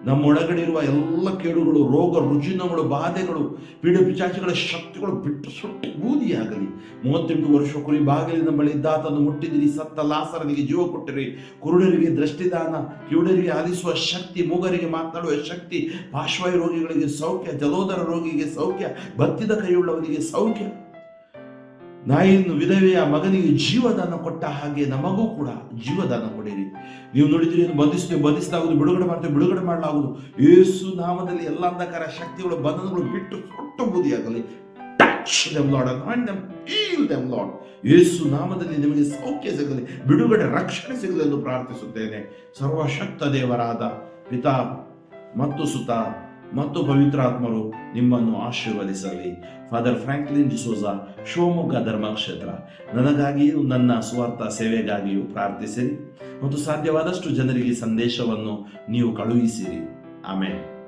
ನಮ್ಮೊಳಗಡಿರುವ ಎಲ್ಲ ಕೇಡುಗಳು, ರೋಗ ರುಜಿನಗಳು, ಬಾಧೆಗಳು, ಪೀಡ ಪಿಚಾಚಿಗಳ ಶಕ್ತಿಗಳು ಬಿಟ್ಟು ಸುಟ್ಟು ಬೂದಿಯಾಗಲಿ. 38 ವರ್ಷ ಕುರಿ ಬಾಗಿಲಿನ ಬಳಿ ಇದ್ದಾತನ್ನು ಮುಟ್ಟಿದಿರಿ, ಸತ್ತ ಲಾಸರನಿಗೆ ಜೀವ ಕೊಟ್ಟಿರಿ. ಕುರುಡರಿಗೆ ದೃಷ್ಟಿದಾನ, ಕಿವುಡರಿಗೆ ಆಲಿಸುವ ಶಕ್ತಿ, ಮೂಗರಿಗೆ ಮಾತನಾಡುವ ಶಕ್ತಿ, ಪಾರ್ಶ್ವವಾಯು ರೋಗಿಗಳಿಗೆ ಸೌಖ್ಯ, ಜಲೋದರ ರೋಗಿಗೆ ಸೌಖ್ಯ, ಬತ್ತಿದ ಕೈಯುಳ್ಳವನಿಗೆ ಸೌಖ್ಯ. ನಾಯಿಯನ್ನು ವಿಧವೆಯ ಮಗನಿಗೆ ಜೀವದಾನ ಕೊಟ್ಟ ಹಾಗೆ ನಮಗೂ ಕೂಡ ಜೀವದಾನ ಕೊಡಿರಿ. ನೀವು ನೋಡಿದ್ರಿ, ಬಂಧಿಸಲಾಗುವುದು, ಬಿಡುಗಡೆ ಮಾಡಲಾಗುವುದು. ಯೇಸು ನಾಮದಲ್ಲಿ ಎಲ್ಲ ಅಂಧಕಾರ ಶಕ್ತಿಗಳು, ಬಂಧನಗಳು ಬಿಟ್ಟು ಸುಟ್ಟು ಬೂದಿಯಾಗಲಿ. Touch them Lord, anoint them, heal them Lord. Yesu ನಾಮದಲ್ಲಿ ನಿಮಗೆ ಸೌಖ್ಯ ಸಿಗಲಿ, ಬಿಡುಗಡೆ, ರಕ್ಷಣೆ ಸಿಗಲಿ ಎಂದು ಪ್ರಾರ್ಥಿಸುತ್ತೇನೆ. ಸರ್ವಶಕ್ತ ದೇವರಾದ ಪಿತಾ ಮತ್ತು ಸುತ ಮತ್ತು ಪವಿತ್ರಾತ್ಮರು ನಿಮ್ಮನ್ನು ಆಶೀರ್ವದಿಸಲಿ. ಫಾದರ್ ಫ್ರಾಂಕ್ಲಿನ್ ಡಿಸೋಜಾ, ಶಿವಮೊಗ್ಗ ಧರ್ಮಕ್ಷೇತ್ರ. ನನಗಾಗಿಯೂ ನನ್ನ ಸ್ವಾರ್ಥ ಸೇವೆಗಾಗಿಯೂ ಪ್ರಾರ್ಥಿಸಿರಿ ಮತ್ತು ಸಾಧ್ಯವಾದಷ್ಟು ಜನರಿಗೆ ಸಂದೇಶವನ್ನು ನೀವು ಕಳುಹಿಸಿರಿ. ಆಮೇಲೆ